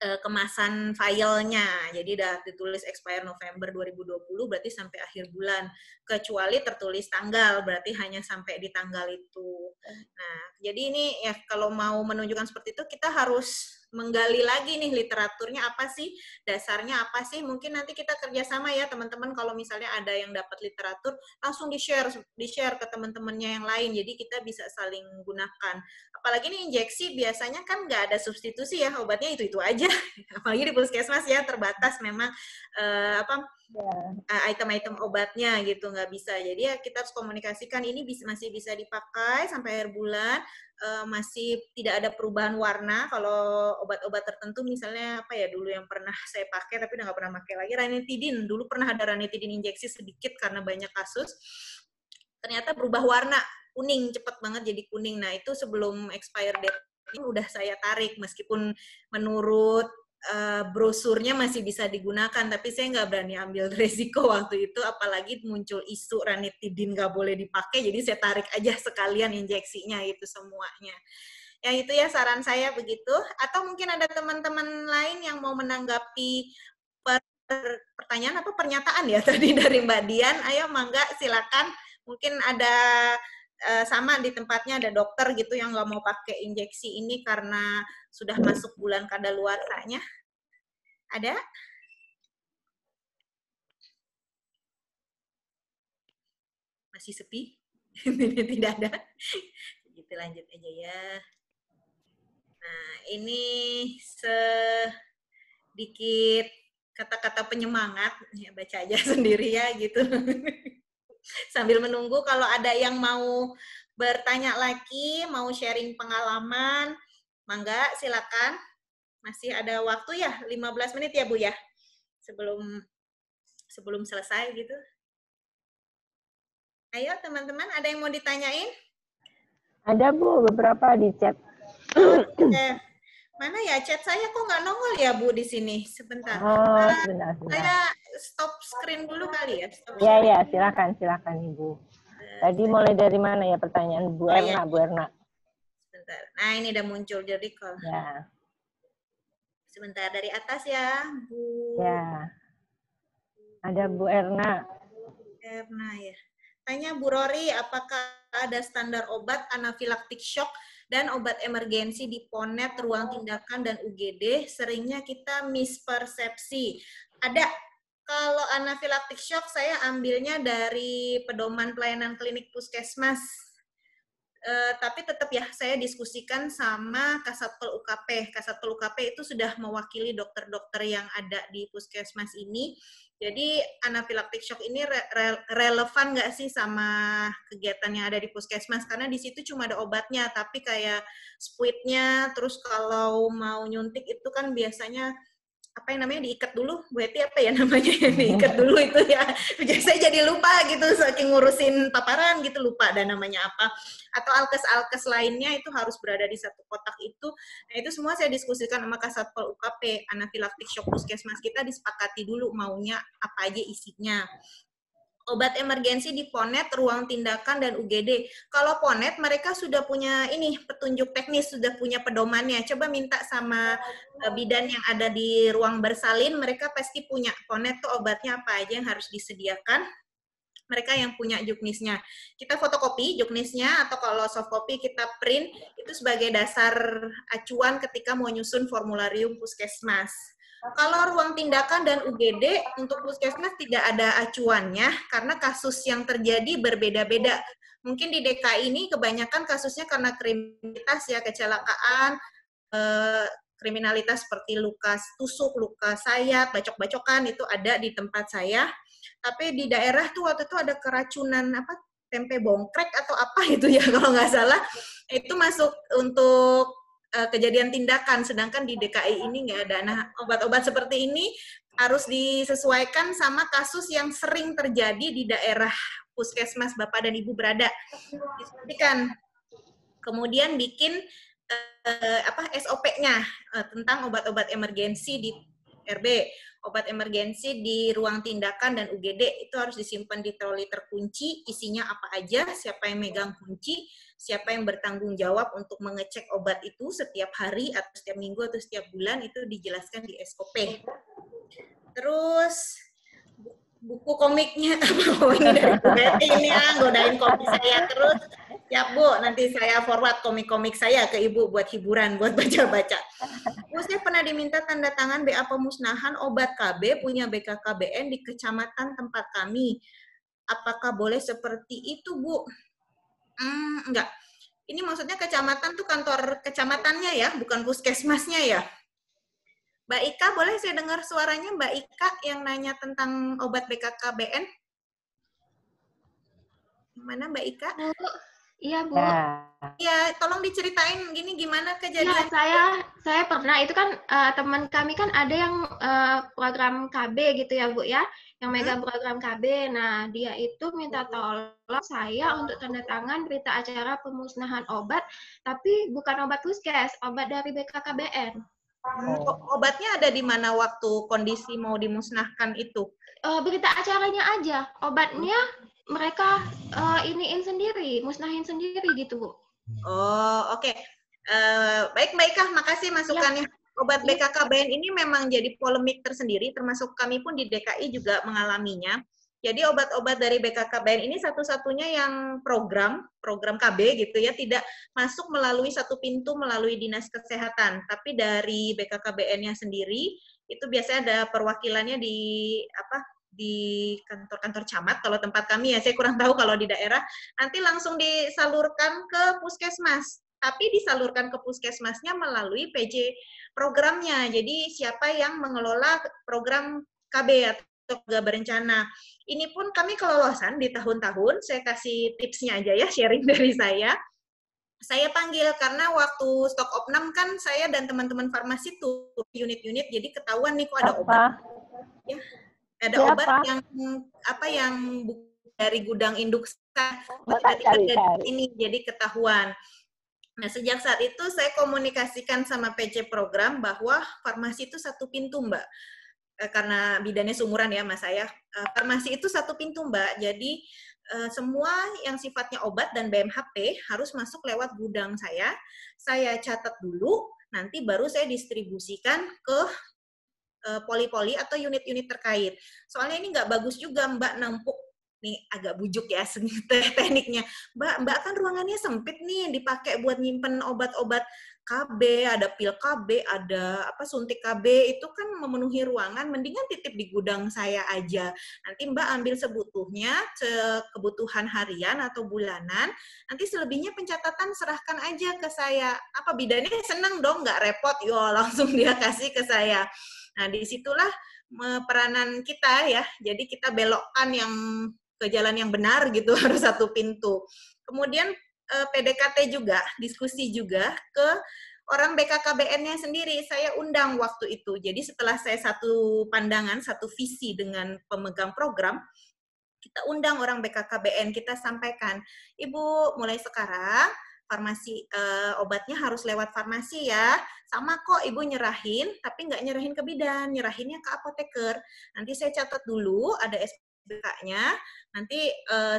kemasan filenya. Jadi udah ditulis expire November 2020, berarti sampai akhir bulan. Kecuali tertulis tanggal, berarti hanya sampai di tanggal itu. Nah, jadi ini ya kalau mau menunjukkan seperti itu, kita harus menggali lagi nih literaturnya apa sih, dasarnya apa sih. Mungkin nanti kita kerjasama ya teman-teman, kalau misalnya ada yang dapat literatur, langsung di-share ke teman-temannya yang lain. Jadi kita bisa saling gunakan. Apalagi ini injeksi biasanya kan nggak ada substitusi ya, obatnya itu-itu aja. Apalagi di puskesmas ya terbatas memang item-item obatnya gitu, nggak bisa. Jadi ya kita harus komunikasikan ini masih bisa dipakai sampai akhir bulan, masih tidak ada perubahan warna. Kalau obat-obat tertentu misalnya apa ya dulu yang pernah saya pakai tapi udah nggak pernah pakai lagi, ranitidin. Dulu pernah ada ranitidin injeksi sedikit karena banyak kasus. Ternyata berubah warna, kuning, cepet banget jadi kuning. Nah, itu sebelum expire date ini udah saya tarik, meskipun menurut brosurnya masih bisa digunakan, tapi saya nggak berani ambil resiko waktu itu, apalagi muncul isu ranitidin nggak boleh dipakai, jadi saya tarik aja sekalian injeksinya itu semuanya. Ya itu ya saran saya begitu. Atau mungkin ada teman-teman lain yang mau menanggapi pertanyaan apa pernyataan ya tadi dari Mbak Dian. Ayo mangga silakan. Mungkin ada sama di tempatnya ada dokter gitu yang nggak mau pakai injeksi ini karena sudah masuk bulan kadaluarsanya. Ada? Masih sepi? Tidak ada? Gitu, lanjut aja ya. Nah, ini sedikit kata-kata penyemangat, ya baca aja sendiri ya gitu. Sambil menunggu kalau ada yang mau bertanya lagi, mau sharing pengalaman, mangga silakan. Masih ada waktu ya, 15 menit ya Bu ya, sebelum selesai gitu. Ayo teman-teman, ada yang mau ditanyain? Ada Bu, beberapa di chat. Mana ya chat saya kok nggak nongol ya Bu di sini? Sebentar. Oh, sebentar. Saya stop screen dulu kali ya. Ya, silakan Ibu. Tadi mulai dari mana ya pertanyaan Bu Erna, Bu Erna? Sebentar. Nah, ini udah muncul jadi kok. Ya. Sebentar dari atas ya, Bu. Ya. Ada Bu Erna. Erna ya. Tanya Bu Rory, apakah ada standar obat anafilaktik shock dan obat emergensi di PONET, ruang tindakan, dan UGD? Seringnya kita mispersepsi. Ada. Kalau anafilaktik shock saya ambilnya dari pedoman pelayanan klinik puskesmas. Tapi tetap ya saya diskusikan sama Kasatpol UKP. Kasatpol UKP itu sudah mewakili dokter-dokter yang ada di puskesmas ini. Jadi anafilaktik shock ini relevan nggak sih sama kegiatan yang ada di puskesmas? Karena di situ cuma ada obatnya, tapi kayak spuitnya, terus kalau mau nyuntik itu kan biasanya apa yang namanya diikat dulu, Bu Eti apa ya namanya diikat dulu itu ya. Saya jadi lupa gitu saking ngurusin paparan gitu lupa dan namanya apa. Atau alkes-alkes lainnya itu harus berada di satu kotak itu. Nah itu semua saya diskusikan sama Kasatpol UKP. Anafilaktik shock puskesmas kita disepakati dulu maunya apa aja isinya. Obat emergensi di PONET, ruang tindakan, dan UGD. Kalau PONET, mereka sudah punya ini petunjuk teknis, sudah punya pedomannya. Coba minta sama bidan yang ada di ruang bersalin, mereka pasti punya PONET tuh obatnya apa aja yang harus disediakan. Mereka yang punya juknisnya. Kita fotokopi juknisnya, atau kalau soft copy kita print, itu sebagai dasar acuan ketika mau nyusun formularium puskesmas. Kalau ruang tindakan dan UGD untuk puskesmas tidak ada acuannya karena kasus yang terjadi berbeda-beda. Mungkin di DKI ini kebanyakan kasusnya karena kriminalitas ya, kecelakaan, kriminalitas seperti luka tusuk, luka sayat, bacok-bacokan itu ada di tempat saya. Tapi di daerah tuh waktu itu ada keracunan apa tempe bongkrek atau apa itu ya kalau nggak salah. Itu masuk untuk kejadian tindakan, sedangkan di DKI ini nggak ada. Nah, obat-obat seperti ini harus disesuaikan sama kasus yang sering terjadi di daerah puskesmas Bapak dan Ibu berada. Diskusikan. Kemudian bikin SOP-nya tentang obat-obat emergensi di RB. Obat emergensi di ruang tindakan dan UGD itu harus disimpan di troli terkunci, isinya apa aja, siapa yang megang kunci, siapa yang bertanggung jawab untuk mengecek obat itu setiap hari atau setiap minggu atau setiap bulan, itu dijelaskan di SOP. Terus buku komiknya, ini dari Bu Betty ini godain komik saya terus. Siap Bu, nanti saya forward komik-komik saya ke Ibu buat hiburan, buat baca-baca. Bu, saya pernah diminta tanda tangan BA pemusnahan obat KB punya BKKBN di kecamatan tempat kami. Apakah boleh seperti itu, Bu? Enggak. Ini maksudnya kecamatan tuh kantor kecamatannya ya, bukan puskesmasnya ya. Mbak Ika, boleh saya dengar suaranya Mbak Ika yang nanya tentang obat BKKBN? Mana Mbak Ika? Bu, iya Bu. Ya, tolong diceritain gini gimana kejadian. Ya, saya pernah, itu kan teman kami kan ada yang program KB gitu ya Bu ya, yang megang program KB. Nah, dia itu minta tolong saya untuk tanda tangan berita acara pemusnahan obat, tapi bukan obat puskes, obat dari BKKBN. Obatnya ada di mana waktu kondisi mau dimusnahkan itu? Berita acaranya aja, obatnya mereka iniin sendiri, musnahin sendiri gitu Bu. Oh, oke. Baik Mbak Ika, makasih masukannya. Obat BKKBN ini memang jadi polemik tersendiri, termasuk kami pun di DKI juga mengalaminya. Jadi obat-obat dari BKKBN ini satu-satunya yang program KB gitu ya, tidak masuk melalui satu pintu melalui Dinas Kesehatan, tapi dari BKKBN-nya sendiri itu biasanya ada perwakilannya di kantor-kantor camat, kalau tempat kami ya, saya kurang tahu kalau di daerah, nanti langsung disalurkan ke puskesmas. Tapi disalurkan ke puskesmasnya melalui PJ programnya. Jadi siapa yang mengelola program KB atau keluarga berencana. Ini pun kami kelolosan di tahun-tahun, saya kasih tipsnya aja ya, sharing dari saya. Saya panggil karena waktu stok opnam kan saya dan teman-teman farmasi tuh unit-unit, jadi ketahuan nih kok ada obat. Ya, ada obat yang dari gudang induk tiba-tiba ini, jadi ketahuan. Nah, sejak saat itu saya komunikasikan sama PC program bahwa farmasi itu satu pintu, Mbak. Karena bidannya seumuran ya Mas saya. Farmasi itu satu pintu, Mbak. Jadi semua yang sifatnya obat dan BMHP harus masuk lewat gudang saya. Saya catat dulu, nanti baru saya distribusikan ke poli-poli atau unit-unit terkait. Soalnya ini nggak bagus juga Mbak nampuk, nih agak bujuk ya tekniknya. Mbak kan ruangannya sempit nih, dipakai buat nyimpen obat-obat KB, ada pil KB, ada suntik KB, itu kan memenuhi ruangan, mendingan titip di gudang saya aja. Nanti Mbak ambil sebutuhnya, kebutuhan harian atau bulanan, nanti selebihnya pencatatan serahkan aja ke saya. Apa bidannya seneng dong, nggak repot, yo langsung dia kasih ke saya. Nah, disitulah peranan kita ya, jadi kita belokkan yang ke jalan yang benar gitu, harus satu pintu. Kemudian PDKT juga, diskusi juga ke orang BKKBN-nya sendiri. Saya undang waktu itu. Jadi setelah saya satu pandangan, satu visi dengan pemegang program, kita undang orang BKKBN, kita sampaikan, Ibu mulai sekarang farmasi obatnya harus lewat farmasi ya. Sama kok Ibu nyerahin, tapi nggak nyerahin ke bidan, nyerahinnya ke apoteker. Nanti saya catat dulu, ada SPK-nya, nanti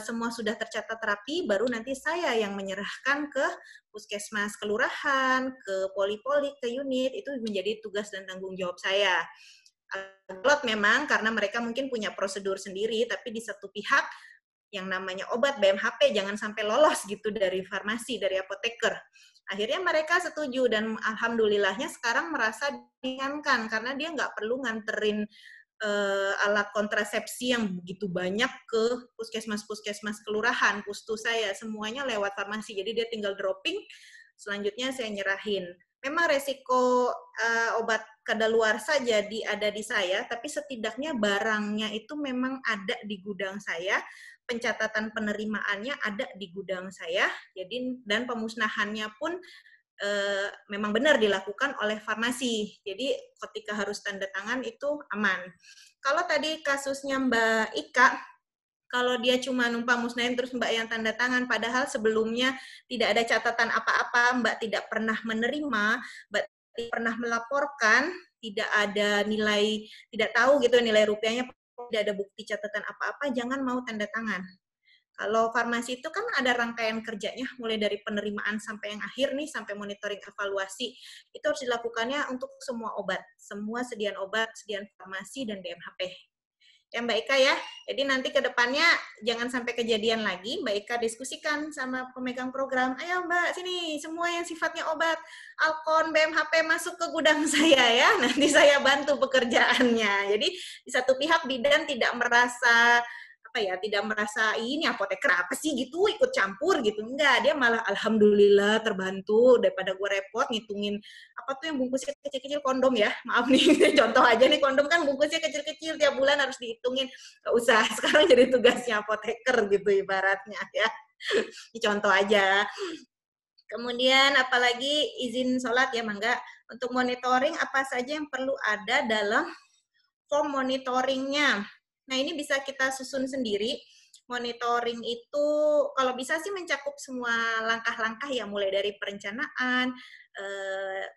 semua sudah tercatat rapi, baru nanti saya yang menyerahkan ke puskesmas kelurahan, ke poli-poli, ke unit, itu menjadi tugas dan tanggung jawab saya. Alot memang, karena mereka mungkin punya prosedur sendiri, tapi di satu pihak, yang namanya obat BMHP jangan sampai lolos gitu dari farmasi, dari apoteker. Akhirnya mereka setuju, dan alhamdulillahnya sekarang merasa diringankan, karena dia nggak perlu nganterin alat kontrasepsi yang begitu banyak ke puskesmas-puskesmas kelurahan, pustu saya, semuanya lewat farmasi. Jadi dia tinggal dropping, selanjutnya saya nyerahin. Memang resiko obat kadaluarsa jadi ada di saya, tapi setidaknya barangnya itu memang ada di gudang saya, pencatatan penerimaannya ada di gudang saya, jadi dan pemusnahannya pun memang benar dilakukan oleh farmasi. Jadi ketika harus tanda tangan itu aman. Kalau tadi kasusnya Mbak Ika, kalau dia cuma numpang musnahin terus Mbak yang tanda tangan, padahal sebelumnya tidak ada catatan apa-apa, Mbak tidak pernah menerima, Mbak tidak pernah melaporkan, tidak ada nilai, tidak tahu gitu nilai rupiahnya, tidak ada bukti catatan apa-apa, jangan mau tanda tangan. Kalau farmasi itu kan ada rangkaian kerjanya, mulai dari penerimaan sampai yang akhir nih, sampai monitoring evaluasi. Itu harus dilakukannya untuk semua obat, semua sediaan obat, sediaan farmasi, dan BMHP. Ya Mbak Ika ya, jadi nanti ke depannya jangan sampai kejadian lagi, Mbak Ika diskusikan sama pemegang program, ayo Mbak, sini semua yang sifatnya obat, Alkon, BMHP masuk ke gudang saya ya, nanti saya bantu pekerjaannya. Jadi di satu pihak bidan tidak merasa tidak merasa ini apoteker apa sih gitu ikut campur gitu, enggak, dia malah alhamdulillah terbantu daripada gue repot ngitungin apa tuh yang bungkusnya kecil-kecil, kondom ya, maaf nih contoh aja nih, kondom kan bungkusnya kecil-kecil tiap bulan harus dihitungin, nggak usah, sekarang jadi tugasnya apoteker gitu ibaratnya ya. Ini contoh aja. Kemudian apalagi izin sholat ya Mangga, untuk monitoring apa saja yang perlu ada dalam form monitoringnya. Nah, ini bisa kita susun sendiri. Monitoring itu kalau bisa sih mencakup semua langkah-langkah ya, mulai dari perencanaan,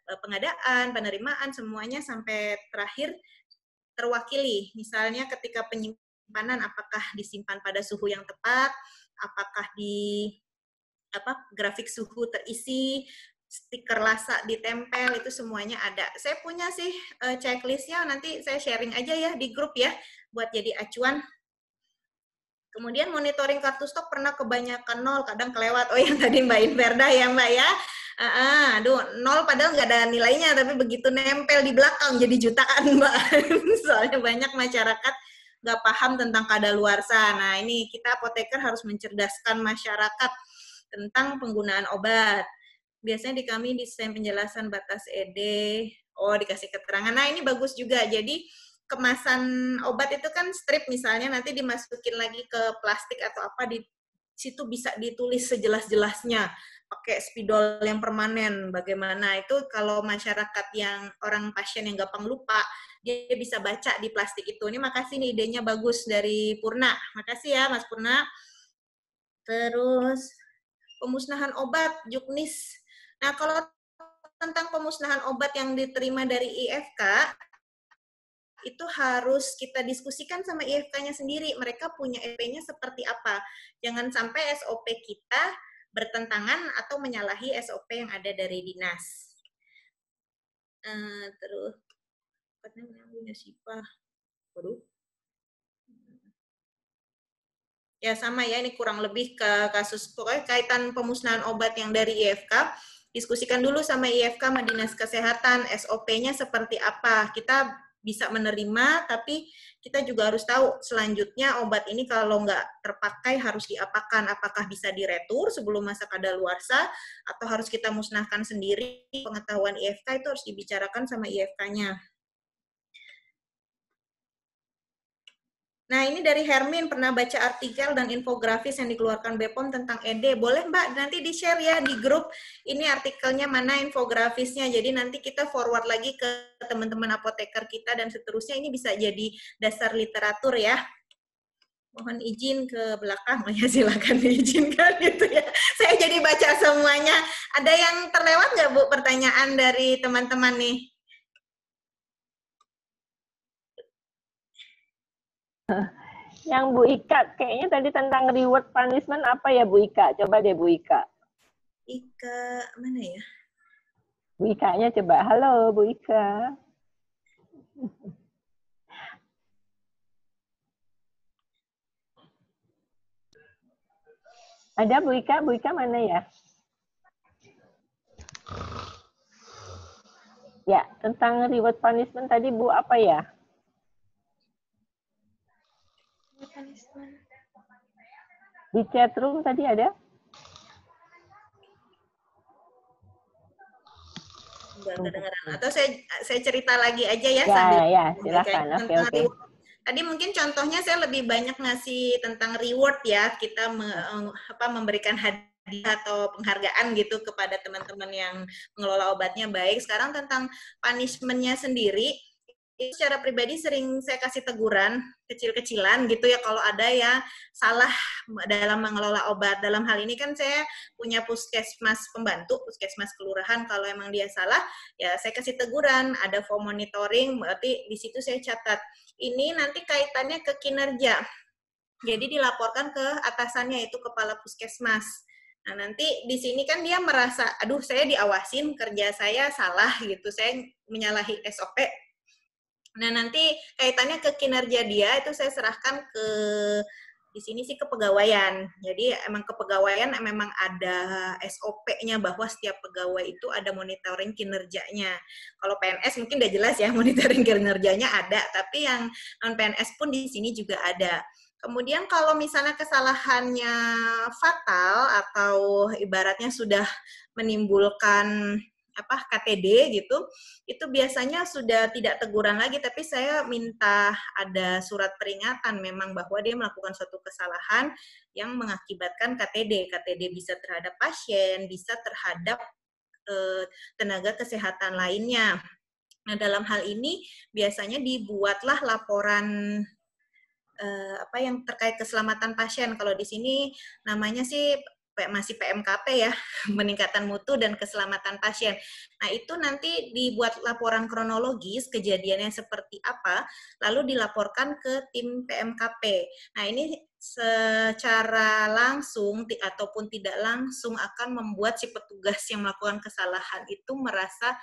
pengadaan, penerimaan, semuanya sampai terakhir terwakili. Misalnya ketika penyimpanan, apakah disimpan pada suhu yang tepat, apakah di grafik suhu terisi, stiker lasa ditempel, itu semuanya ada. Saya punya sih checklistnya, nanti saya sharing aja ya di grup ya, buat jadi acuan. Kemudian monitoring kartu stok pernah kebanyakan 0, kadang kelewat. Oh, yang tadi Mbak Inverda ya Mbak ya. Aduh, 0 padahal nggak ada nilainya, tapi begitu nempel di belakang jadi jutaan Mbak. Soalnya banyak masyarakat nggak paham tentang kadaluarsa. Nah, ini kita apoteker harus mencerdaskan masyarakat tentang penggunaan obat. Biasanya di kami desain penjelasan batas ED, dikasih keterangan. Nah, ini bagus juga. Jadi kemasan obat itu kan strip misalnya, nanti dimasukin lagi ke plastik atau apa, di situ bisa ditulis sejelas-jelasnya pakai spidol yang permanen bagaimana. Itu kalau masyarakat yang orang pasien yang gampang lupa, dia bisa baca di plastik itu. Ini makasih nih, idenya bagus dari Purna. Makasih ya Mas Purna. Terus pemusnahan obat juknis. Nah, kalau tentang pemusnahan obat yang diterima dari IFK, itu harus kita diskusikan sama IFK-nya sendiri. Mereka punya EP-nya seperti apa. Jangan sampai SOP kita bertentangan atau menyalahi SOP yang ada dari dinas. Terus, punya SIPA. Ya sama ya, ini kurang lebih ke kasus pokoknya kaitan pemusnahan obat yang dari IFK. Diskusikan dulu sama IFK, sama Dinas Kesehatan, SOP-nya seperti apa. Kita bisa menerima, tapi kita juga harus tahu selanjutnya obat ini kalau nggak terpakai harus diapakan. Apakah bisa diretur sebelum masa kadaluarsa, atau harus kita musnahkan sendiri. Pengetahuan IFK itu harus dibicarakan sama IFK-nya. Nah, ini dari Hermin, pernah baca artikel dan infografis yang dikeluarkan BPOM tentang ED. Boleh Mbak, nanti di-share ya di grup, ini artikelnya mana, infografisnya. Jadi nanti kita forward lagi ke teman-teman apoteker kita dan seterusnya. Ini bisa jadi dasar literatur ya. Mohon izin ke belakang, ya silakan diizinkan gitu ya. Saya jadi baca semuanya. Ada yang terlewat nggak Bu pertanyaan dari teman-teman nih? Yang Bu Ika, kayaknya tadi tentang reward punishment apa ya Bu Ika? Coba deh Bu Ika. Ika, mana ya? Bu Ika-nya coba. Halo Bu Ika. Ada Bu Ika? Bu Ika mana ya? Ya, tentang reward punishment tadi Bu apa ya? Di chat room tadi ada? Enggak kedengeran. Atau saya cerita lagi aja ya, Ya, sambil ya, silakan. Oke. Tadi mungkin contohnya saya lebih banyak ngasih tentang reward ya, kita memberikan hadiah atau penghargaan gitu kepada teman-teman yang mengelola obatnya baik. Sekarang tentang punishment-nya sendiri, itu secara pribadi sering saya kasih teguran kecil-kecilan gitu ya kalau ada yang salah dalam mengelola obat. Dalam hal ini kan saya punya puskesmas pembantu, puskesmas kelurahan, kalau emang dia salah ya saya kasih teguran, ada form monitoring, berarti di situ saya catat. Ini nanti kaitannya ke kinerja. Jadi dilaporkan ke atasannya, itu kepala puskesmas. Nah, nanti di sini kan dia merasa, aduh saya diawasin, kerja saya salah gitu, saya menyalahi SOP. Nah, nanti kaitannya ke kinerja dia, itu saya serahkan ke, di sini sih kepegawaian. Jadi emang kepegawaian memang ada SOP-nya bahwa setiap pegawai itu ada monitoring kinerjanya. Kalau PNS mungkin udah jelas ya, monitoring kinerjanya ada, tapi yang non-PNS pun di sini juga ada. Kemudian kalau misalnya kesalahannya fatal atau ibaratnya sudah menimbulkan KTD gitu, itu biasanya sudah tidak teguran lagi, tapi saya minta ada surat peringatan memang bahwa dia melakukan suatu kesalahan yang mengakibatkan KTD. KTD bisa terhadap pasien, bisa terhadap tenaga kesehatan lainnya. Nah, dalam hal ini biasanya dibuatlah laporan yang terkait keselamatan pasien. Kalau di sini namanya sih masih PMKP ya, peningkatan mutu dan keselamatan pasien. Nah, itu nanti dibuat laporan kronologis kejadiannya seperti apa, lalu dilaporkan ke tim PMKP. Nah, ini secara langsung ataupun tidak langsung akan membuat si petugas yang melakukan kesalahan itu merasa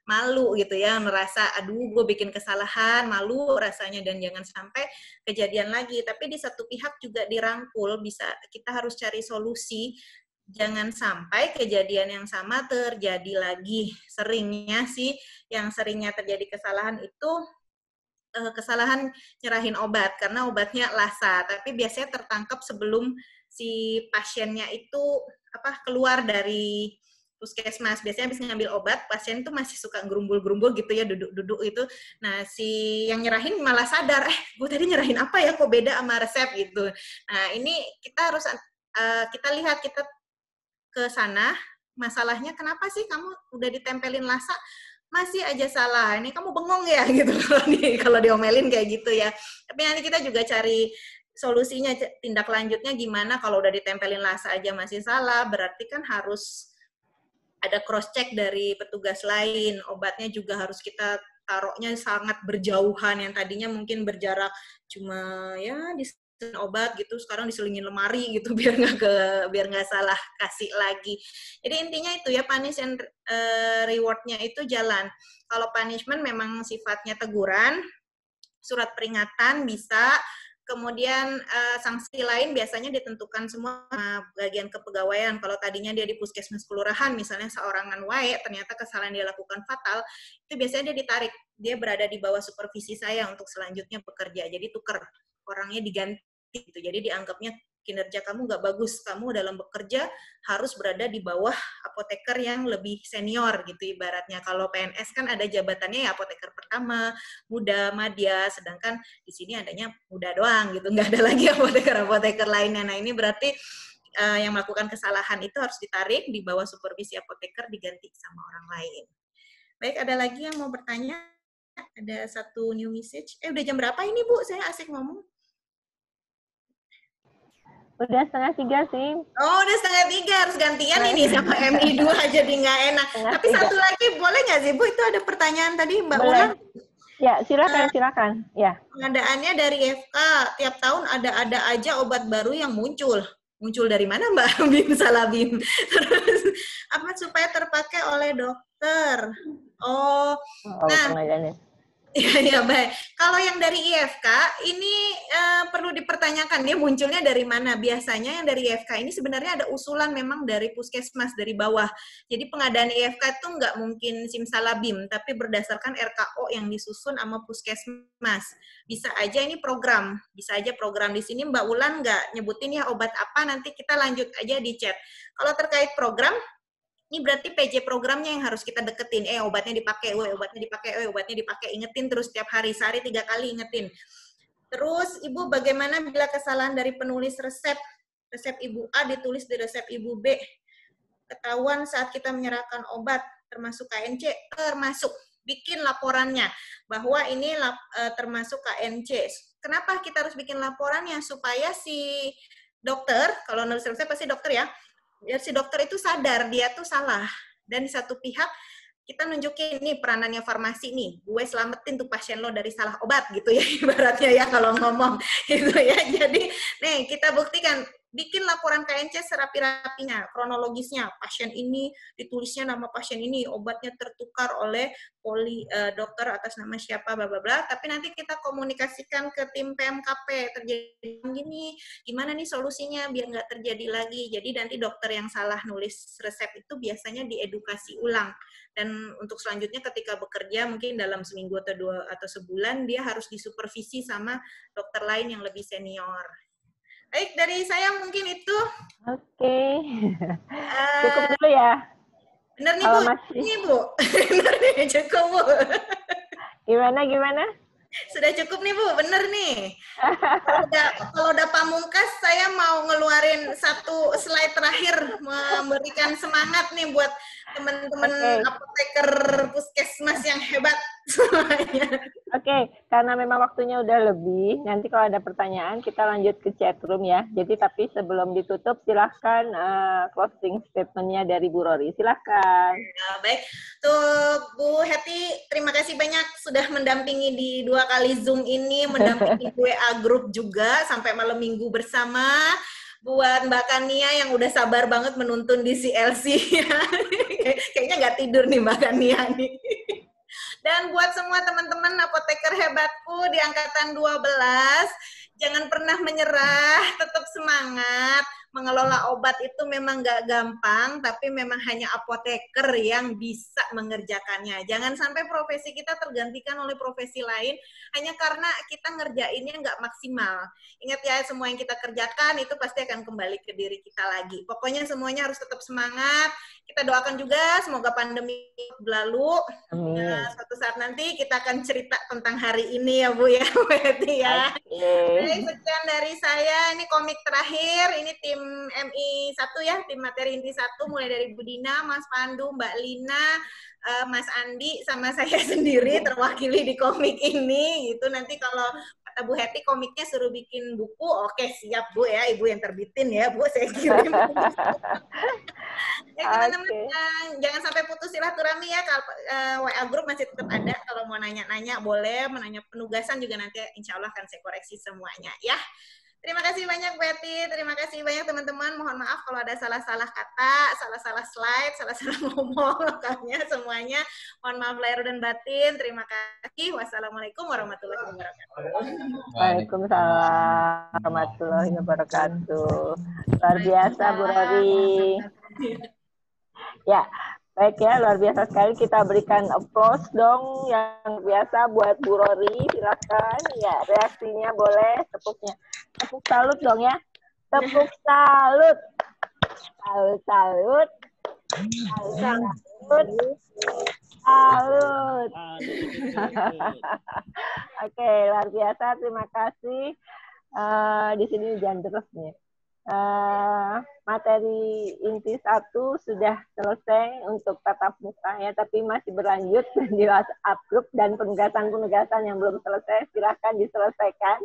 malu gitu ya, merasa aduh gue bikin kesalahan, malu rasanya dan jangan sampai kejadian lagi. Tapi di satu pihak juga dirangkul, bisa kita harus cari solusi, jangan sampai kejadian yang sama terjadi lagi. Seringnya sih yang seringnya terjadi kesalahan itu kesalahan nyerahin obat karena obatnya LASA, tapi biasanya tertangkap sebelum si pasiennya itu keluar dari puskesmas. Biasanya habis ngambil obat, pasien itu masih suka gerumbul-gerumbul gitu ya, duduk-duduk itu. Nah, si yang nyerahin malah sadar, gue tadi nyerahin apa ya, kok beda sama resep gitu. Nah, ini kita harus, kita lihat, kita ke sana, masalahnya kenapa sih kamu udah ditempelin LASA, masih aja salah, ini kamu bengong ya, gitu kalau diomelin kayak gitu ya. Tapi nanti kita juga cari solusinya, tindak lanjutnya gimana kalau udah ditempelin LASA aja masih salah, berarti kan harus ada cross check dari petugas lain, obatnya juga harus kita taruhnya sangat berjauhan, yang tadinya mungkin berjarak cuma ya diselingin obat gitu, sekarang diselingin lemari gitu biar nggak salah kasih lagi. Jadi intinya itu ya, punish and reward-nya itu jalan. Kalau punishment memang sifatnya teguran, surat peringatan bisa. Kemudian sanksi lain biasanya ditentukan semua bagian kepegawaian. Kalau tadinya dia di puskesmas kelurahan, misalnya seorangan wae, ternyata kesalahan dia lakukan fatal, itu biasanya dia ditarik. Dia berada di bawah supervisi saya untuk selanjutnya bekerja. Jadi tuker, orangnya diganti. Gitu. Jadi dianggapnya kinerja kamu nggak bagus, kamu dalam bekerja harus berada di bawah apoteker yang lebih senior gitu ibaratnya. Kalau PNS kan ada jabatannya ya apoteker pertama, muda, madya, sedangkan di sini adanya muda doang gitu, nggak ada lagi apoteker lainnya. Nah ini berarti yang melakukan kesalahan itu harus ditarik di bawah supervisi apoteker, diganti sama orang lain. Baik, ada lagi yang mau bertanya? Ada satu new message. Udah jam berapa ini Bu? Saya asik ngomong. Udah 2:30 sih. Oh, udah 2:30. Harus gantian ini sama MI2 jadi nggak enak. Tapi satu lagi, boleh nggak sih Bu? Itu ada pertanyaan tadi Mbak Ulang. Ya, silakan. Ya. Pengadaannya dari FK. Tiap tahun ada aja obat baru yang muncul. Muncul dari mana Mbak? Bim Salabim. Terus, supaya terpakai oleh dokter. Nah. Ya, baik. Kalau yang dari IFK, ini perlu dipertanyakan, dia munculnya dari mana? Biasanya yang dari IFK ini sebenarnya ada usulan memang dari puskesmas, dari bawah. Jadi pengadaan IFK itu nggak mungkin simsalabim, tapi berdasarkan RKO yang disusun sama puskesmas. Bisa aja ini program, bisa aja program. Di sini Mbak Ulan nggak nyebutin ya obat apa, nanti kita lanjut aja di chat. Kalau terkait program, ini berarti PJ programnya yang harus kita deketin. Obatnya dipakai, obatnya dipakai. Ingetin terus setiap hari, sehari 3 kali ingetin. Terus, Ibu bagaimana bila kesalahan dari penulis resep? Resep Ibu A ditulis di resep Ibu B. Ketahuan saat kita menyerahkan obat, termasuk KNC, termasuk. Bikin laporannya, bahwa ini termasuk KNC. Kenapa kita harus bikin laporannya? Supaya si dokter, kalau nulis resep pasti dokter ya, biar si dokter itu sadar dia tuh salah, dan di satu pihak kita nunjukin nih peranannya farmasi nih, gue selamatin tuh pasien lo dari salah obat gitu ya ibaratnya ya kalau ngomong gitu ya. Jadi nih kita buktikan, bikin laporan KNC serapi-rapinya, kronologisnya, pasien ini ditulisnya nama pasien ini, obatnya tertukar oleh dokter atas nama siapa, bla bla bla. Tapi nanti kita komunikasikan ke tim PMKP, terjadi gini, gimana nih solusinya biar nggak terjadi lagi. Jadi nanti dokter yang salah nulis resep itu biasanya diedukasi ulang. Dan untuk selanjutnya ketika bekerja mungkin dalam seminggu atau 2 atau sebulan dia harus disupervisi sama dokter lain yang lebih senior. Baik, dari saya mungkin itu. Oke. Cukup dulu ya. Bener nih Bu, ini Bu. Bener nih, cukup Bu. Gimana? Sudah cukup nih Bu, bener nih. Kalau udah pamungkas, saya mau ngeluarin satu slide terakhir, memberikan semangat nih buat teman-teman apoteker puskesmas yang hebat semuanya. Oke, karena memang waktunya udah lebih, nanti kalau ada pertanyaan kita lanjut ke chat room ya. Jadi tapi sebelum ditutup silahkan closing statement-nya dari Bu Rory. Silahkan. Ya, baik, tuh Bu Heti, terima kasih banyak sudah mendampingi di 2 kali Zoom ini, mendampingi WA group juga sampai malam minggu bersama. Buat Mbak Kania yang udah sabar banget menuntun di CLC. Kayaknya nggak tidur nih Mbak Kania nih. Dan buat semua teman-teman apoteker hebatku di angkatan 12, jangan pernah menyerah, tetap semangat. Mengelola obat itu memang nggak gampang, tapi memang hanya apoteker yang bisa mengerjakannya. Jangan sampai profesi kita tergantikan oleh profesi lain hanya karena kita ngerjainnya nggak maksimal. Ingat ya, semua yang kita kerjakan itu pasti akan kembali ke diri kita lagi. Pokoknya semuanya harus tetap semangat. Kita doakan juga semoga pandemi berlalu. Suatu saat nanti kita akan cerita tentang hari ini ya Bu ya, Bu Eti ya. Baik, sekian dari saya. Ini komik terakhir. Ini tim MI 1 ya, tim materi inti 1, mulai dari Bu Dina, Mas Pandu, Mbak Lina, Mas Andi, sama saya sendiri terwakili di komik ini. Gitu. Nanti kalau kata Bu Heti komiknya suruh bikin buku, oke siap Bu ya, Ibu yang terbitin ya Bu, saya kirim. Ya teman-teman, jangan sampai putus silaturahmi ya. Kalau WA group masih tetap ada. Kalau mau nanya-nanya boleh, menanya penugasan juga nanti insya Allah akan saya koreksi semuanya ya. Terima kasih banyak Betty, terima kasih banyak teman-teman. Mohon maaf kalau ada salah-salah kata, salah-salah slide, salah-salah ngomong, lengkapnya semuanya. Mohon maaf lahir dan batin. Terima kasih. Wassalamualaikum warahmatullahi wabarakatuh. Waalaikumsalam warahmatullahi wabarakatuh. Luar biasa Bu Rory. Ya, baik ya, luar biasa sekali. Kita berikan applause dong yang biasa buat Bu Rory. Silakan ya, reaksinya boleh, tepuknya. Tepuk salut dong ya. Tepuk salut. Salut, salut. Salut, salut. Salut. Oke, luar biasa. Terima kasih. Di sini hujan terus nih. Materi inti 1 sudah selesai untuk tatap muka ya, tapi masih berlanjut di WhatsApp group dan penugasan-penugasan yang belum selesai silahkan diselesaikan.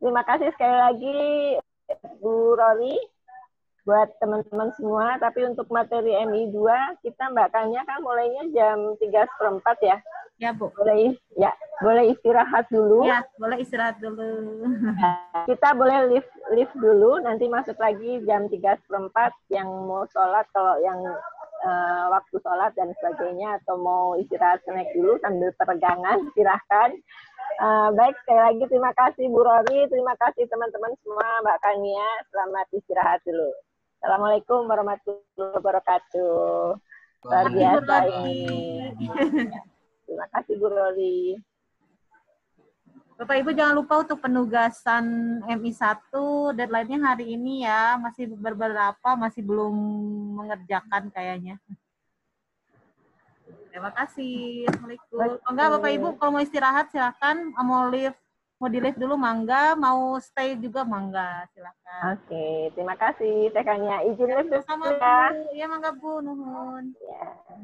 Terima kasih sekali lagi Bu Rory buat teman-teman semua. Tapi untuk materi MI 2 kita Mbak Kanya kan mulainya jam 3:04 ya. Ya Bu. Boleh istirahat dulu. Ya, boleh istirahat dulu. Kita boleh lift dulu, nanti masuk lagi jam 3:04 yang mau sholat, kalau yang waktu sholat dan sebagainya, atau mau istirahat snack dulu sambil peregangan, silahkan. Baik, sekali lagi terima kasih Bu Rory, terima kasih teman-teman semua, Mbak Kania, selamat istirahat dulu. Assalamualaikum warahmatullahi wabarakatuh. Luar biasa ini. Terima kasih Bu Rory. Bapak Ibu jangan lupa untuk penugasan MI 1, deadline-nya hari ini ya, masih beberapa masih belum mengerjakan kayaknya. Terima kasih. Assalamualaikum. Enggak Bapak Ibu kalau mau istirahat silakan, mau di lift dulu mangga, mau stay juga mangga, silakan. Oke, terima kasih. Saya Kanya izin lift dulu sama ya. Bu. Ya mangga Bu, nuhun. Ya.